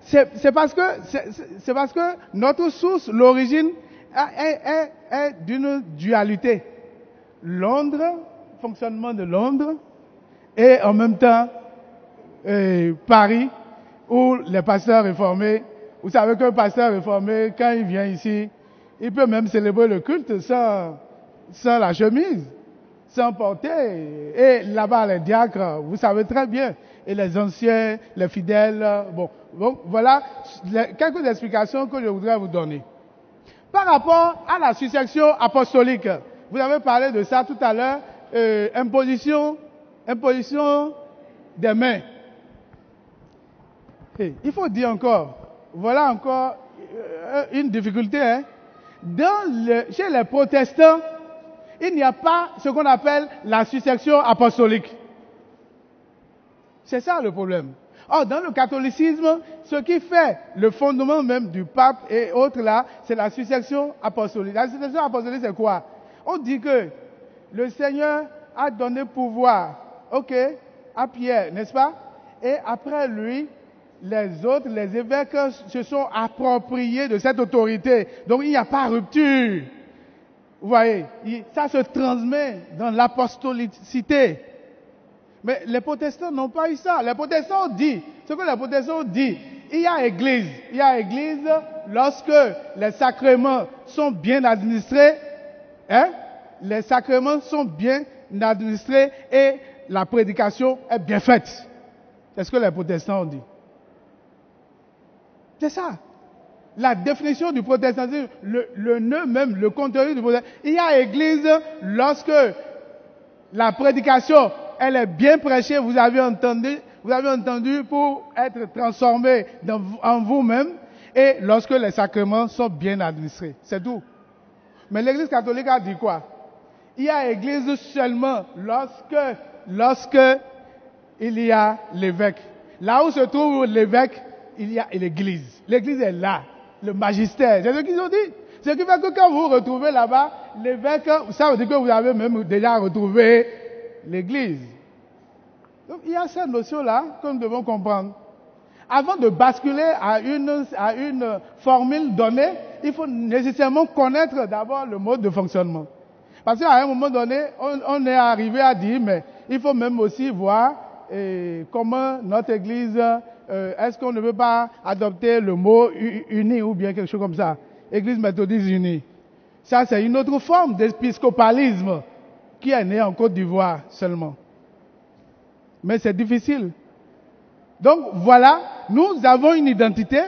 c'est parce que notre source, l'origine, est d'une dualité. Londres, fonctionnement de Londres, et en même temps, Paris, où les pasteurs réformés, vous savez qu'un pasteur réformé, quand il vient ici, il peut même célébrer le culte sans la chemise, sans porter. Et là-bas, les diacres, vous savez très bien, et les anciens, les fidèles, bon. Donc voilà quelques explications que je voudrais vous donner. Par rapport à la succession apostolique, vous avez parlé de ça tout à l'heure, imposition des mains. Il faut dire encore, voilà encore une difficulté. Hein. Chez les protestants, il n'y a pas ce qu'on appelle la succession apostolique. C'est ça le problème. Or, dans le catholicisme, ce qui fait le fondement même du pape et autres là, c'est la succession apostolique. La succession apostolique, c'est quoi? On dit que le Seigneur a donné pouvoir, à Pierre, n'est-ce pas? Et après lui, les autres, les évêques, se sont appropriés de cette autorité. Donc, il n'y a pas rupture. Vous voyez, ça se transmet dans l'apostolicité. Mais les protestants n'ont pas eu ça. Les protestants disent, ce que les protestants disent, il y a église. Il y a église lorsque les sacrements sont bien administrés, les sacrements sont bien administrés et la prédication est bien faite. C'est ce que les protestants ont dit. C'est ça. La définition du protestantisme, le nœud même, le contenu du protestantisme. Il y a église lorsque la prédication, elle est bien prêchée, vous avez entendu pour être transformé en vous-même, et lorsque les sacrements sont bien administrés. C'est tout. Mais l'Église catholique a dit quoi? Il y a église seulement lorsque il y a l'évêque. Là où se trouve l'évêque, il y a l'église. L'église est là, le magistère. C'est ce qu'ils ont dit. Ce qui fait que quand vous vous retrouvez là-bas, l'évêque, ça veut dire que vous avez même déjà retrouvé l'église. Donc il y a cette notion-là que nous devons comprendre. Avant de basculer à une formule donnée, il faut nécessairement connaître d'abord le mode de fonctionnement. Parce qu'à un moment donné, on est arrivé à dire, mais il faut même aussi voir comment notre Église, est-ce qu'on ne veut pas adopter le mot uni ou bien quelque chose comme ça. Église méthodiste unie. Ça, c'est une autre forme d'épiscopalisme qui est née en Côte d'Ivoire seulement. Mais c'est difficile. Donc voilà, nous avons une identité,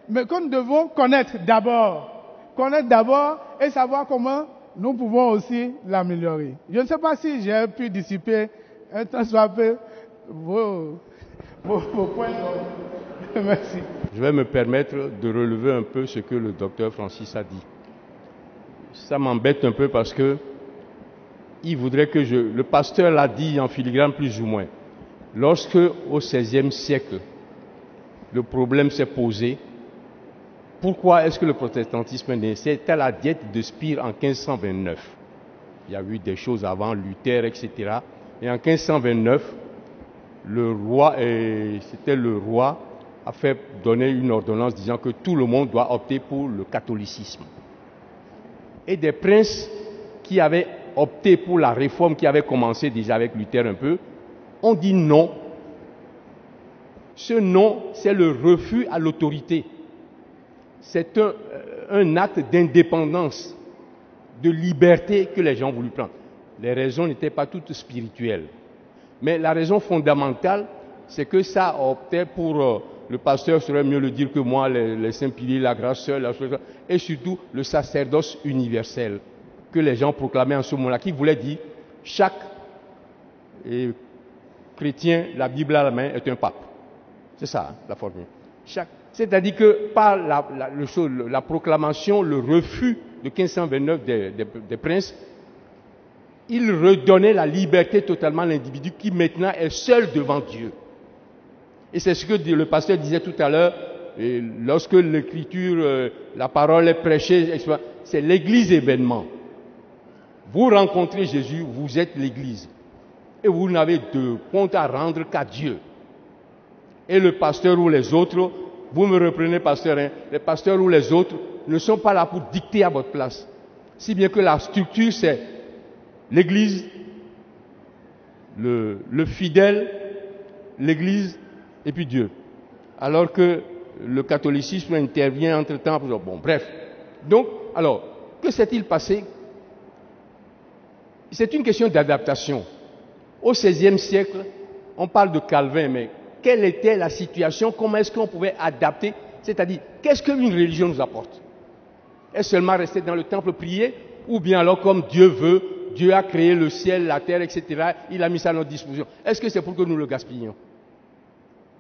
mais que nous devons connaître d'abord. Connaître d'abord et savoir comment nous pouvons aussi l'améliorer. Je ne sais pas si j'ai pu dissiper un temps soit peu vos points. Merci. Je vais me permettre de relever un peu ce que le docteur Francis a dit. Ça m'embête un peu parce que il voudrait que le pasteur l'a dit en filigrane plus ou moins. Lorsque, au XVIe siècle, le problème s'est posé, pourquoi est-ce que le protestantisme est né? C'était la diète de Spire en 1529. Il y a eu des choses avant, Luther, etc. Et en 1529, le roi a fait donner une ordonnance disant que tout le monde doit opter pour le catholicisme. Et des princes qui avaient opté pour la réforme qui avait commencé déjà avec Luther un peu, on dit non. Ce non, c'est le refus à l'autorité. C'est un acte d'indépendance, de liberté que les gens voulaient prendre. Les raisons n'étaient pas toutes spirituelles. Mais la raison fondamentale, c'est que ça optait pour, le pasteur saurait mieux le dire que moi, les saints piliers, la grâce seule, et surtout le sacerdoce universel que les gens proclamaient en ce moment-là, qui voulait dire chaque chrétien, la Bible à la main, est un pape. C'est ça, hein, la formule. C'est-à-dire que par la proclamation, le refus de 1529 des princes, il redonnait la liberté totalement à l'individu qui maintenant est seul devant Dieu. Et c'est ce que le pasteur disait tout à l'heure, lorsque l'écriture, la parole est prêchée, c'est l'église événement. Vous rencontrez Jésus, vous êtes l'église. Et vous n'avez de compte à rendre qu'à Dieu. Et le pasteur ou les autres, vous me reprenez pasteur, hein, les pasteurs ou les autres ne sont pas là pour dicter à votre place. Si bien que la structure c'est l'église, le fidèle, l'église et puis Dieu. Alors que le catholicisme intervient entre-temps. Bon, bref. Donc, alors, que s'est-il passé? C'est une question d'adaptation. Au XVIe siècle, on parle de Calvin, mais quelle était la situation? Comment est-ce qu'on pouvait adapter? C'est-à-dire, qu'est-ce qu'une religion nous apporte? Est-ce seulement rester dans le temple prier? Ou bien alors, comme Dieu veut, Dieu a créé le ciel, la terre, etc. Il a mis ça à notre disposition. Est-ce que c'est pour que nous le gaspillions?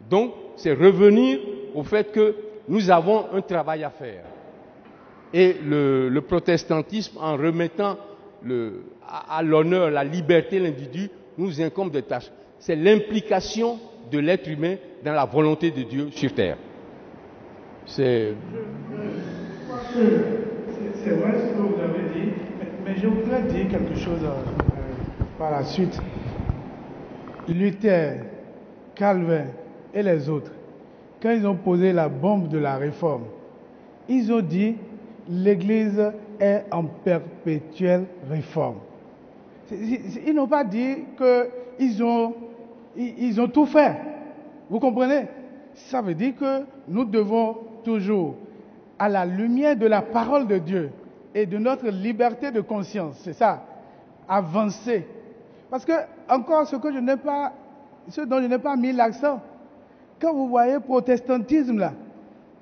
Donc, c'est revenir au fait que nous avons un travail à faire. Et le protestantisme, en remettant à l'honneur la liberté de l'individu, nous incombe des tâches. C'est l'implication de l'être humain dans la volonté de Dieu sur terre. C'est vrai ce que vous avez dit, mais je voudrais dire quelque chose par la suite. Luther, Calvin et les autres, quand ils ont posé la bombe de la réforme, ils ont dit l'Église est en perpétuelle réforme. Ils n'ont pas dit qu'ils ont tout fait. Vous comprenez? Ça veut dire que nous devons toujours, à la lumière de la parole de Dieu et de notre liberté de conscience, c'est ça, avancer. Parce que, encore, ce dont je n'ai pas mis l'accent, quand vous voyez le protestantisme là,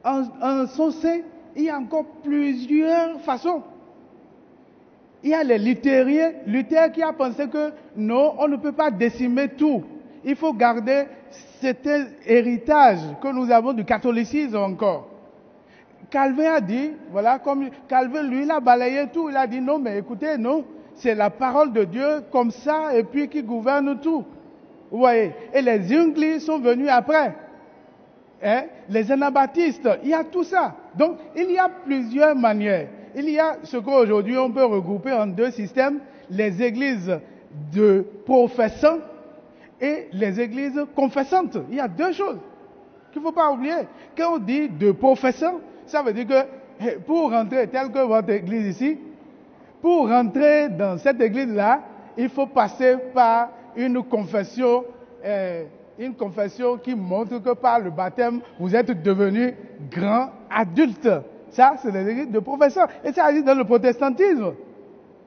en son sein, il y a encore plusieurs façons. Il y a les luthériens, Luther qui a pensé que non, on ne peut pas décimer tout. Il faut garder cet héritage que nous avons du catholicisme encore. Calvin a dit, voilà, comme Calvin, lui, il a balayé tout, il a dit non, mais écoutez, non, c'est la parole de Dieu comme ça et puis qui gouverne tout. Vous voyez? Et les Inglis sont venus après. Hein? Les anabaptistes, il y a tout ça. Donc, il y a plusieurs manières. Il y a ce qu'aujourd'hui on peut regrouper en deux systèmes, les églises de professants et les églises confessantes. Il y a deux choses qu'il ne faut pas oublier. Quand on dit de professants, ça veut dire que pour rentrer tel que votre église ici, pour rentrer dans cette église-là, il faut passer par une confession qui montre que par le baptême, vous êtes devenu grand adulte. Ça, c'est les églises de professeurs. Et ça existe dans le protestantisme.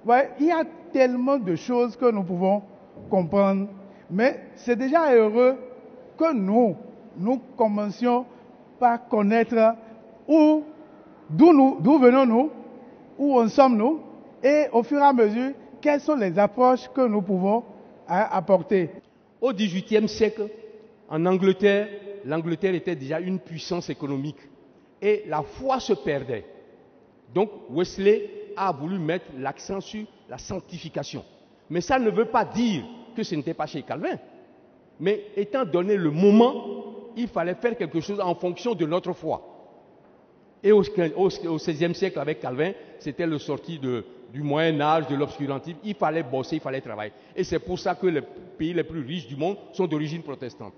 Ouais, il y a tellement de choses que nous pouvons comprendre. Mais c'est déjà heureux que nous commencions par connaître d'où venons-nous, où en sommes-nous, et au fur et à mesure, quelles sont les approches que nous pouvons apporter. Au XVIIIe siècle, en Angleterre, l'Angleterre était déjà une puissance économique et la foi se perdait. Donc Wesley a voulu mettre l'accent sur la sanctification. Mais ça ne veut pas dire que ce n'était pas chez Calvin. Mais étant donné le moment, il fallait faire quelque chose en fonction de notre foi. Et au XVIe siècle, avec Calvin, c'était le sorti du Moyen-Âge, de l'obscurantisme. Il fallait bosser, il fallait travailler. Et c'est pour ça que les pays les plus riches du monde sont d'origine protestante.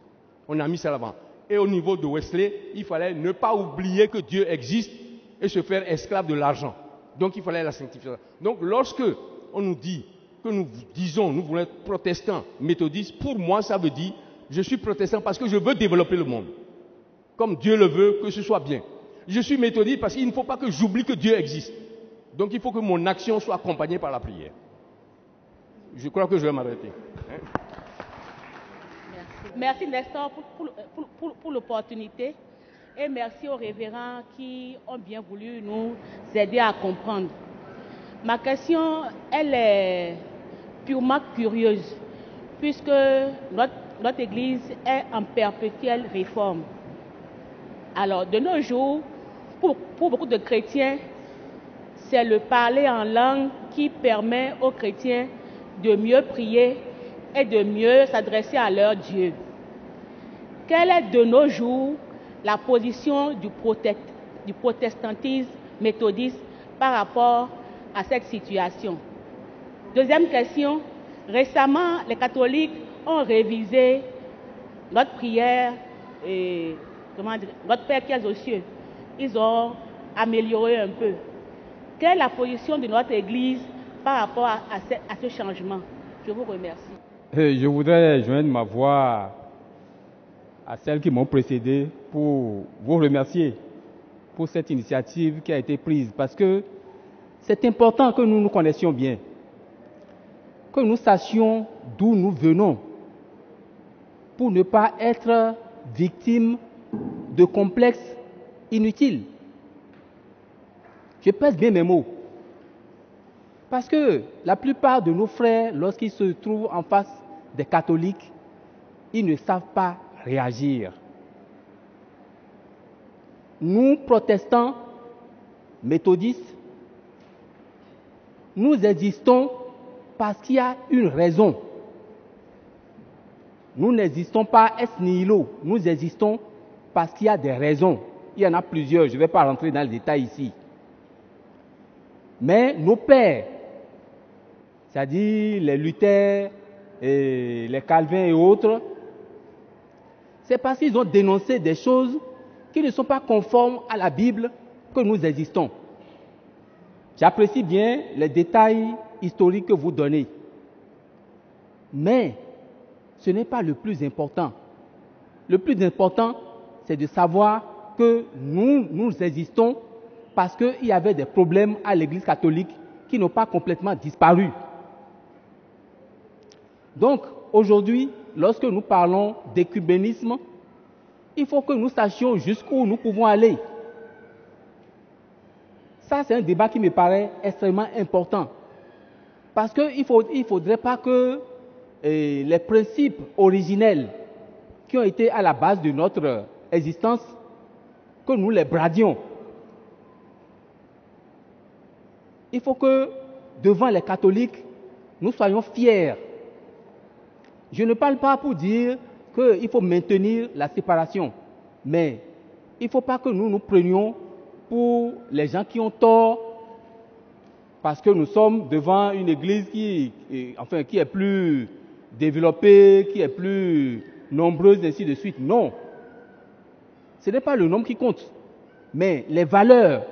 On a mis ça l'avant. Et au niveau de Wesley, il fallait ne pas oublier que Dieu existe et se faire esclave de l'argent. Donc il fallait la sanctification. Donc lorsque on nous dit que nous disons, nous voulons être protestants, méthodistes, pour moi ça veut dire, je suis protestant parce que je veux développer le monde. Comme Dieu le veut, que ce soit bien. Je suis méthodiste parce qu'il ne faut pas que j'oublie que Dieu existe. Donc il faut que mon action soit accompagnée par la prière. Je crois que je vais m'arrêter. Merci Nestor pour l'opportunité et merci aux révérends qui ont bien voulu nous aider à comprendre. Ma question, elle est purement curieuse puisque notre Église est en perpétuelle réforme. Alors, de nos jours, pour beaucoup de chrétiens, c'est le parler en langue qui permet aux chrétiens de mieux prier et de mieux s'adresser à leur Dieu. Quelle est de nos jours la position du protestantisme méthodiste par rapport à cette situation? Deuxième question, récemment, les catholiques ont révisé notre prière et notre Père qui est aux cieux. Ils ont amélioré un peu. Quelle est la position de notre Église par rapport à ce changement? Je vous remercie. Je voudrais joindre ma voix à celles qui m'ont précédé pour vous remercier pour cette initiative qui a été prise parce que c'est important que nous nous connaissions bien, que nous sachions d'où nous venons pour ne pas être victimes de complexes inutiles. Je pèse bien mes mots. Parce que la plupart de nos frères, lorsqu'ils se trouvent en face des catholiques, ils ne savent pas réagir. Nous, protestants, méthodistes, nous existons parce qu'il y a une raison. Nous n'existons pas ex nihilo, nous existons parce qu'il y a des raisons. Il y en a plusieurs, je ne vais pas rentrer dans le détail ici. Mais nos pères, c'est-à-dire les Luther, et les Calvin et autres, c'est parce qu'ils ont dénoncé des choses qui ne sont pas conformes à la Bible que nous existons. J'apprécie bien les détails historiques que vous donnez. Mais ce n'est pas le plus important. Le plus important, c'est de savoir que nous existons parce qu'il y avait des problèmes à l'Église catholique qui n'ont pas complètement disparu. Donc, aujourd'hui, lorsque nous parlons d'écuménisme, il faut que nous sachions jusqu'où nous pouvons aller. Ça, c'est un débat qui me paraît extrêmement important. Parce qu'il ne faudrait pas que les principes originels qui ont été à la base de notre existence, que nous les bradions. Il faut que, devant les catholiques, nous soyons fiers. Je ne parle pas pour dire qu'il faut maintenir la séparation, mais il ne faut pas que nous nous prenions pour les gens qui ont tort, parce que nous sommes devant une église qui est plus développée, qui est plus nombreuse, ainsi de suite. Non. Ce n'est pas le nombre qui compte, mais les valeurs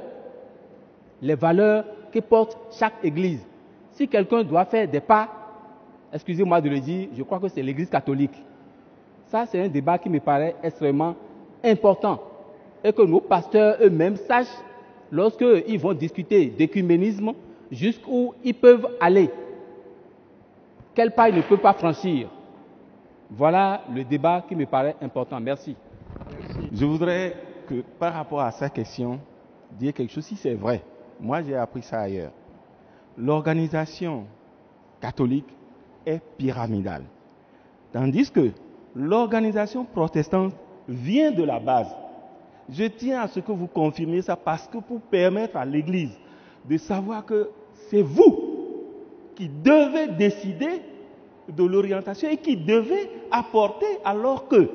que porte chaque église. Si quelqu'un doit faire des pas, excusez-moi de le dire, je crois que c'est l'église catholique. Ça, c'est un débat qui me paraît extrêmement important. Et que nos pasteurs eux-mêmes sachent, lorsqu'ils vont discuter d'écuménisme, jusqu'où ils peuvent aller. Quel pas ils ne peuvent pas franchir. Voilà le débat qui me paraît important. Merci. Je voudrais que, par rapport à sa question, dire quelque chose, si c'est vrai. Moi, j'ai appris ça ailleurs. L'organisation catholique est pyramidale. Tandis que l'organisation protestante vient de la base. Je tiens à ce que vous confirmiez ça parce que pour permettre à l'Église de savoir que c'est vous qui devez décider de l'orientation et qui devez apporter, alors que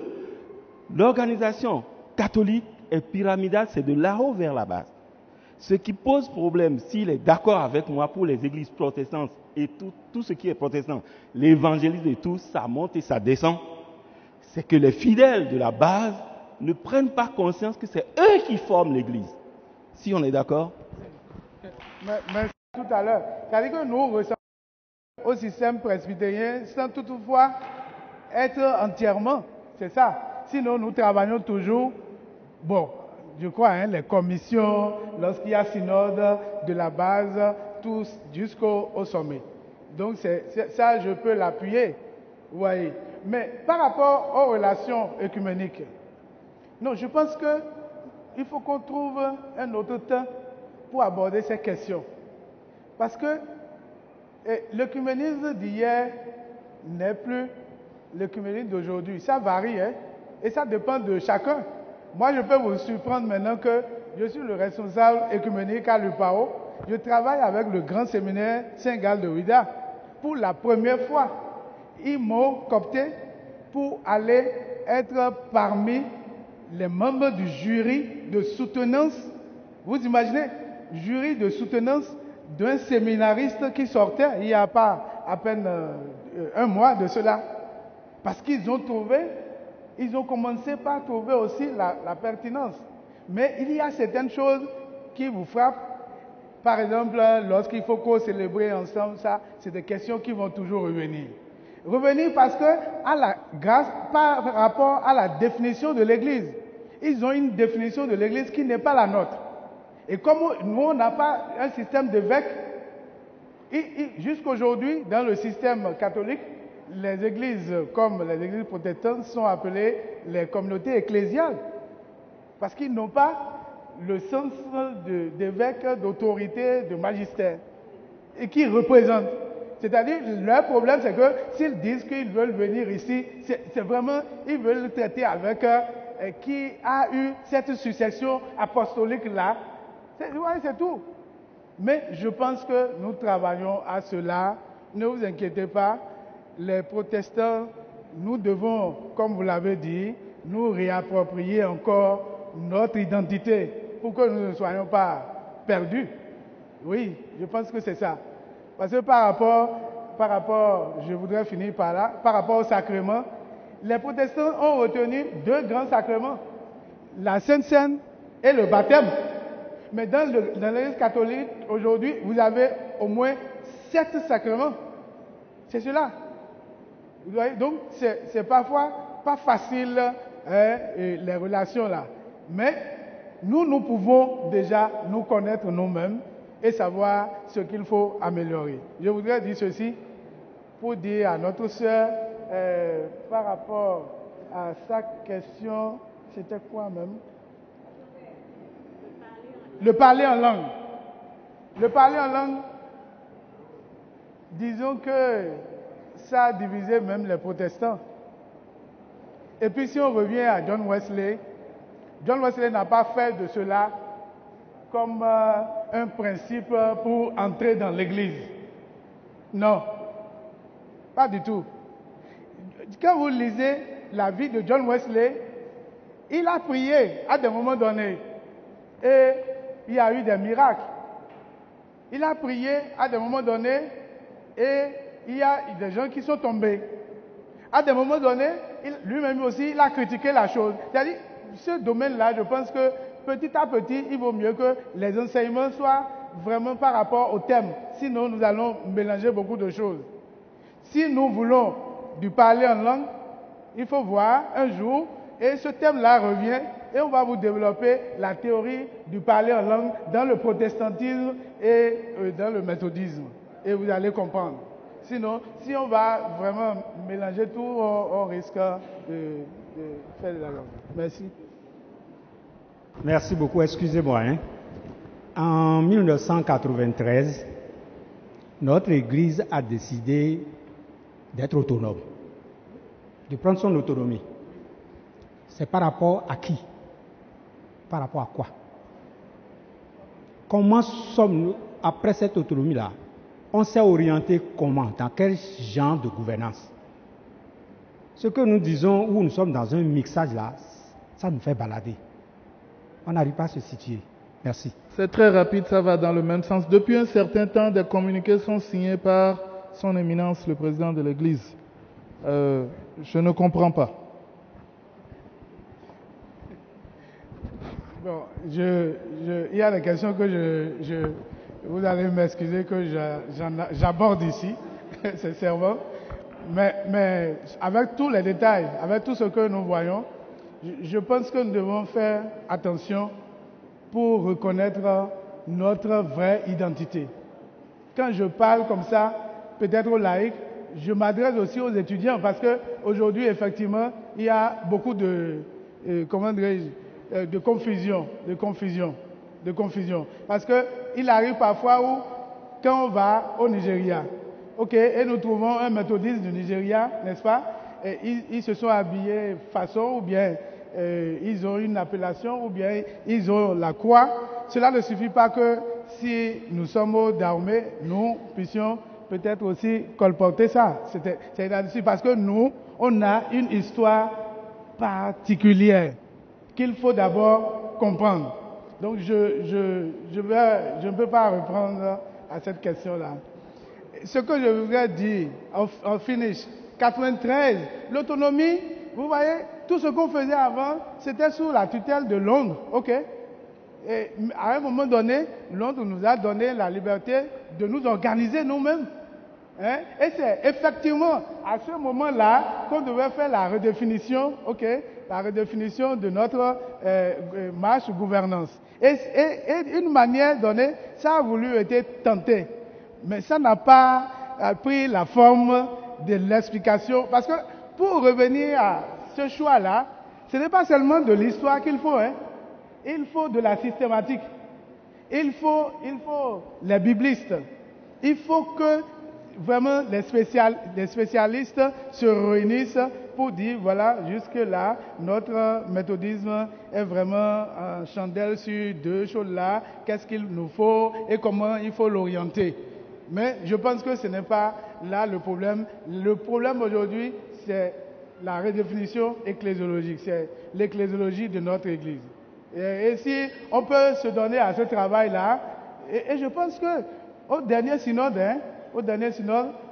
l'organisation catholique est pyramidale, c'est de là-haut vers la base. Ce qui pose problème, s'il est d'accord avec moi pour les églises protestantes et tout ce qui est protestant, l'évangélisme et tout, ça monte et ça descend, c'est que les fidèles de la base ne prennent pas conscience que c'est eux qui forment l'église. Si on est d'accord? Mais tout à l'heure, c'est-à-dire que nous ressemblons au système presbytérien sans toutefois être entièrement, c'est ça. Sinon, nous travaillons toujours, je crois, les commissions, lorsqu'il y a synode de la base, tous jusqu'au sommet. Donc, ça, je peux l'appuyer. Vous voyez. Mais par rapport aux relations œcuméniques, non, je pense qu'il faut qu'on trouve un autre temps pour aborder ces questions. Parce que l'œcuménisme d'hier n'est plus l'œcuménisme d'aujourd'hui. Ça varie, hein, et ça dépend de chacun. Moi, je peux vous surprendre maintenant que je suis le responsable œcuménique à l'UPAO. Je travaille avec le grand séminaire Saint-Gall de Ouidah. Pour la première fois, ils m'ont coopté pour aller être parmi les membres du jury de soutenance. Vous imaginez, jury de soutenance d'un séminariste qui sortait il n'y a pas à peine un mois de cela. Parce qu'ils ont commencé par trouver aussi la pertinence. Mais il y a certaines choses qui vous frappent. Par exemple, lorsqu'il faut co-célébrer ensemble, ça, c'est des questions qui vont toujours revenir. Revenir parce que, par rapport à la définition de l'Église, ils ont une définition de l'Église qui n'est pas la nôtre. Et comme nous, on n'a pas un système d'évêques, jusqu'aujourd'hui, dans le système catholique, les églises, comme les églises protestantes, sont appelées les communautés ecclésiales. Parce qu'ils n'ont pas le sens d'évêque, d'autorité, de magistère, et qui représentent. C'est-à-dire, leur problème, c'est que s'ils disent qu'ils veulent venir ici, c'est vraiment, ils veulent le traiter avec qui a eu cette succession apostolique-là. C'est tout. Mais je pense que nous travaillons à cela. Ne vous inquiétez pas. Les protestants, nous devons, comme vous l'avez dit, nous réapproprier encore notre identité pour que nous ne soyons pas perdus. Oui, je pense que c'est ça. Parce que par rapport, je voudrais finir par là, par rapport au sacrement, les protestants ont retenu 2 grands sacrements, la Sainte Seine et le baptême. Mais dans l'Église catholique, aujourd'hui, vous avez au moins 7 sacrements. C'est cela. Vous voyez, donc, c'est parfois pas facile, les relations là. Mais nous pouvons déjà nous connaître nous-mêmes et savoir ce qu'il faut améliorer. Je voudrais dire ceci pour dire à notre sœur, par rapport à sa question, c'était quoi même? Le parler en langue. Le parler en langue, disons que ça a divisé même les protestants. Et puis si on revient à John Wesley n'a pas fait de cela comme un principe pour entrer dans l'église. Non. Pas du tout. Quand vous lisez la vie de John Wesley, il a prié à des moments donnés et il y a eu des miracles. Il a prié à des moments donnés et il y a des gens qui sont tombés. À des moments donnés, lui-même aussi, il a critiqué la chose. C'est-à-dire, ce domaine-là, je pense que petit à petit, il vaut mieux que les enseignements soient vraiment par rapport au thème. Sinon, nous allons mélanger beaucoup de choses. Si nous voulons du parler en langue, il faut voir un jour, et ce thème-là revient, et on va vous développer la théorie du parler en langue dans le protestantisme et dans le méthodisme. Et vous allez comprendre. Sinon, si on va vraiment mélanger tout, on risque de faire de la langue. Merci. Merci beaucoup. Excusez-moi. En 1993, notre Église a décidé d'être autonome, de prendre son autonomie. C'est par rapport à qui? Par rapport à quoi? Comment sommes-nous, après cette autonomie-là, on s'est orienté comment? Dans quel genre de gouvernance? Ce que nous disons, où nous sommes dans un mixage là, ça nous fait balader. On n'arrive pas à se situer. Merci. C'est très rapide, ça va dans le même sens. Depuis un certain temps, des communiqués sont signés par son éminence, le président de l'Église. Je ne comprends pas. Bon, il y a des questions que vous allez m'excuser que j'aborde ici, sincèrement. Mais avec tous les détails, avec tout ce que nous voyons, je pense que nous devons faire attention pour reconnaître notre vraie identité. Quand je parle comme ça, peut-être aux laïcs, je m'adresse aussi aux étudiants parce qu'aujourd'hui, effectivement, il y a beaucoup de confusion. Parce qu'il arrive parfois où, quand on va au Nigeria, et nous trouvons un méthodiste du Nigeria, n'est-ce pas? Et ils se sont habillés façon, ou bien ils ont une appellation, ou bien ils ont la croix. Cela ne suffit pas que si nous sommes au Dahomey, nous puissions peut-être aussi colporter ça. C'est là-dessus parce que nous, on a une histoire particulière qu'il faut d'abord comprendre. Donc je ne peux pas reprendre à cette question-là. Ce que je voudrais dire, en finish, 93, l'autonomie, vous voyez, tout ce qu'on faisait avant, c'était sous la tutelle de Londres, Et à un moment donné, Londres nous a donné la liberté de nous organiser nous-mêmes. Et c'est effectivement à ce moment-là qu'on devait faire la redéfinition, la redéfinition de notre marche gouvernance. Et une manière donnée, ça a voulu être tenté. Mais ça n'a pas pris la forme de l'explication. Parce que pour revenir à ce choix-là, ce n'est pas seulement de l'histoire qu'il faut. Il faut de la systématique. Il faut les biblistes. Il faut que vraiment les spécialistes se réunissent pour dire, voilà, jusque-là, notre méthodisme est vraiment en chandelle sur deux choses-là. Qu'est-ce qu'il nous faut et comment il faut l'orienter. Mais je pense que ce n'est pas là le problème. Le problème aujourd'hui, c'est la redéfinition ecclésiologique. C'est l'ecclésiologie de notre Église. Et si on peut se donner à ce travail-là, et je pense qu'au dernier synode,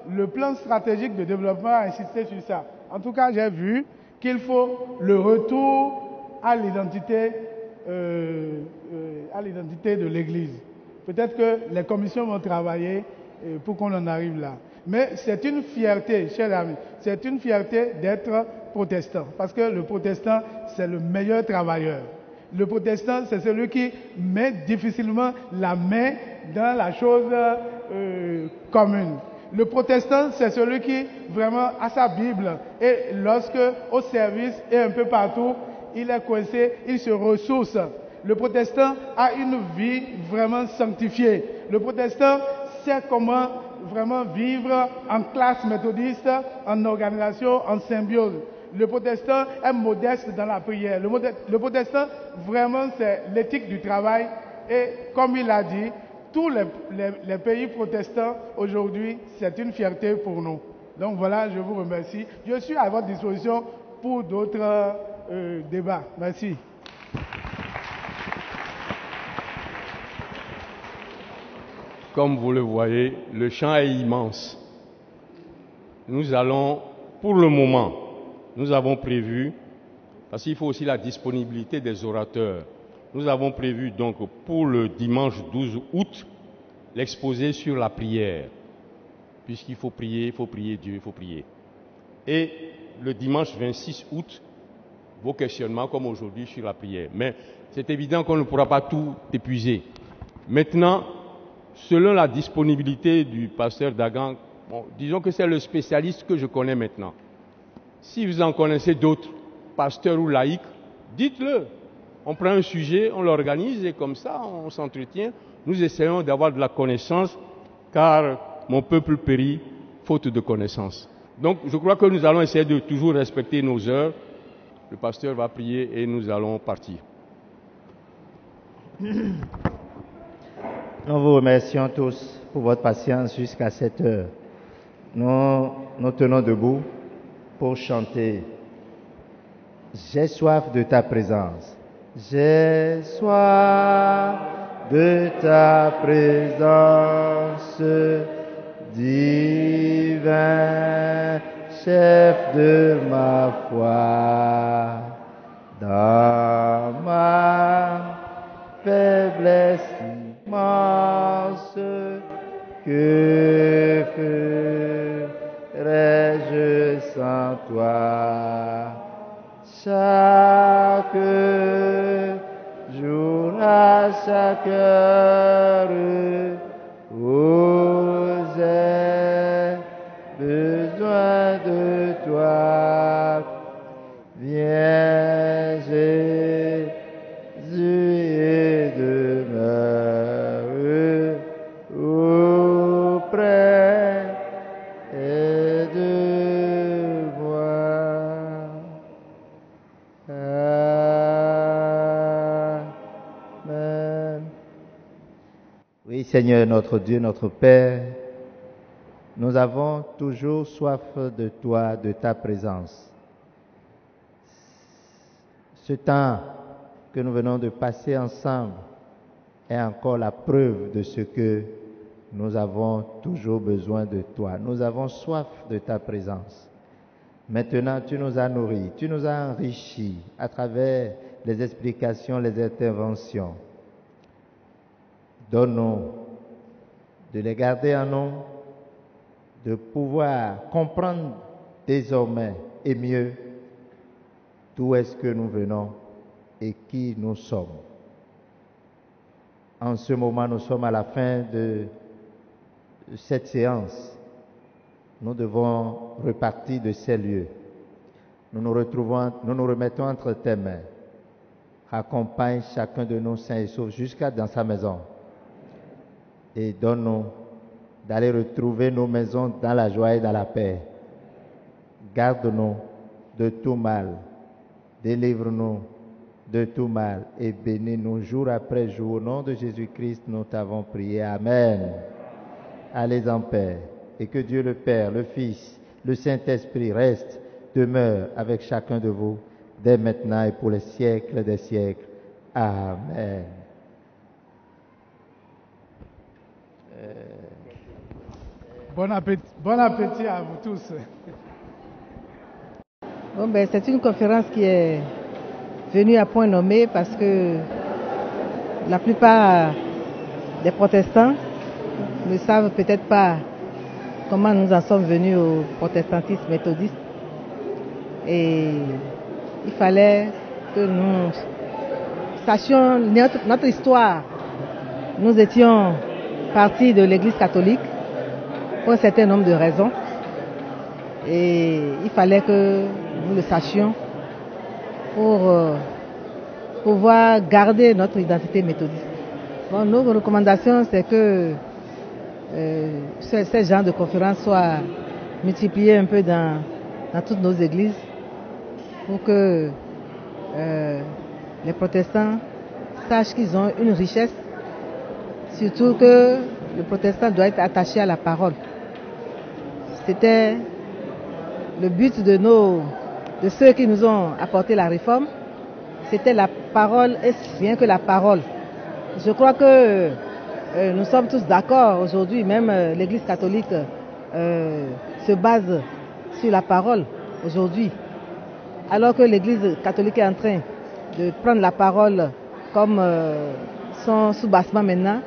le plan stratégique de développement a insisté sur ça. En tout cas, j'ai vu qu'il faut le retour à l'identité de l'Église. Peut-être que les commissions vont travailler pour qu'on en arrive là. Mais c'est une fierté, chers amis, c'est une fierté d'être protestant. Parce que le protestant, c'est le meilleur travailleur. Le protestant, c'est celui qui met difficilement la main dans la chose commune. Le protestant, c'est celui qui vraiment a sa Bible et lorsque au service et un peu partout, il est coincé, il se ressource. Le protestant a une vie vraiment sanctifiée. Le protestant sait comment vraiment vivre en classe méthodiste, en organisation, en symbiose. Le protestant est modeste dans la prière. Le protestant, vraiment, c'est l'éthique du travail. Et comme il a dit, tous les pays protestants, aujourd'hui, c'est une fierté pour nous. Donc voilà, je vous remercie. Je suis à votre disposition pour d'autres débats. Merci. Comme vous le voyez, le champ est immense. Nous allons, pour le moment, nous avons prévu, parce qu'il faut aussi la disponibilité des orateurs, nous avons prévu donc pour le dimanche 12 août, l'exposé sur la prière. Puisqu'il faut prier Dieu, il faut prier. Et le dimanche 26 août, vos questionnements comme aujourd'hui sur la prière. Mais c'est évident qu'on ne pourra pas tout épuiser. Maintenant, selon la disponibilité du pasteur Dagan, bon, disons que c'est le spécialiste que je connais maintenant. Si vous en connaissez d'autres, pasteurs ou laïcs, dites-le. On prend un sujet, on l'organise et comme ça, on s'entretient. Nous essayons d'avoir de la connaissance, car mon peuple périt faute de connaissance. Donc, je crois que nous allons essayer de toujours respecter nos heures. Le pasteur va prier et nous allons partir. Nous vous remercions tous pour votre patience jusqu'à cette heure. Nous tenons debout pour chanter « J'ai soif de ta présence ». J'ai soif de ta présence, divin chef de ma foi, dans ma faiblesse immense, que ferais-je sans toi? Chaque jour, à chaque heure, oh, j'ai besoin de toi. Viens, Jésus, et demeure auprès de moi. Amen. Oui, Seigneur, notre Dieu, notre Père, nous avons toujours soif de toi, de ta présence. Ce temps que nous venons de passer ensemble est encore la preuve de ce que nous avons toujours besoin de toi. Nous avons soif de ta présence. Maintenant, tu nous as nourris, tu nous as enrichis à travers les explications, les interventions. Donne-nous de les garder en nous, de pouvoir comprendre désormais et mieux d'où est-ce que nous venons et qui nous sommes. En ce moment, nous sommes à la fin de cette séance. Nous devons repartir de ces lieux. Nous nous remettons entre tes mains. Accompagne chacun de nous sains et saufs jusqu'à dans sa maison. Et donne-nous d'aller retrouver nos maisons dans la joie et dans la paix. Garde-nous de tout mal. Délivre-nous de tout mal et bénis-nous jour après jour. Au nom de Jésus-Christ, nous t'avons prié. Amen. Allez en paix. Et que Dieu le Père, le Fils, le Saint-Esprit reste, demeure avec chacun de vous, dès maintenant et pour les siècles des siècles. Amen. Bon appétit à vous tous. Bon, c'est une conférence qui est venue à point nommé parce que la plupart des protestants ne savent peut-être pas comment nous en sommes venus au protestantisme méthodiste. Et il fallait que nous sachions notre histoire. Nous étions partis de l'Église catholique pour un certain nombre de raisons. Et il fallait que nous le sachions pour pouvoir garder notre identité méthodiste. Bon, nos recommandations, c'est que ce genre de conférences soient multipliées un peu dans toutes nos églises pour que les protestants sachent qu'ils ont une richesse, surtout que le protestant doit être attaché à la parole. C'était le but de ceux qui nous ont apporté la réforme, c'était la parole et rien que la parole. Je crois que nous sommes tous d'accord aujourd'hui, même l'Église catholique se base sur la parole aujourd'hui. Alors que l'Église catholique est en train de prendre la parole comme son soubassement maintenant,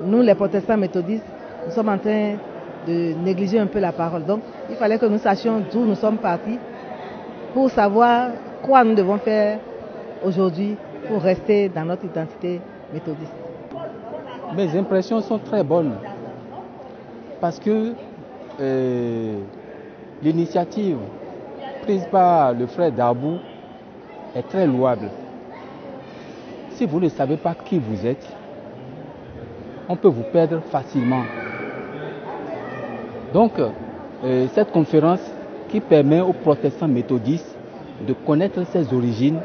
nous les protestants méthodistes, nous sommes en train de négliger un peu la parole. Donc il fallait que nous sachions d'où nous sommes partis pour savoir quoi nous devons faire aujourd'hui pour rester dans notre identité méthodiste. Mes impressions sont très bonnes parce que l'initiative prise par le frère Darbou est très louable. Si vous ne savez pas qui vous êtes, on peut vous perdre facilement. Donc, cette conférence qui permet aux protestants méthodistes de connaître ses origines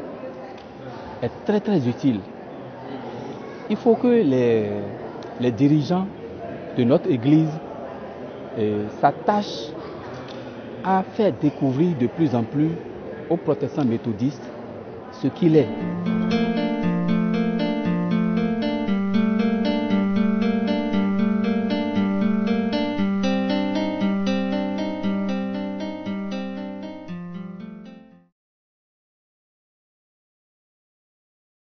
est très très utile. Il faut que les dirigeants de notre Église s'attachent à faire découvrir de plus en plus aux protestants méthodistes ce qu'il est.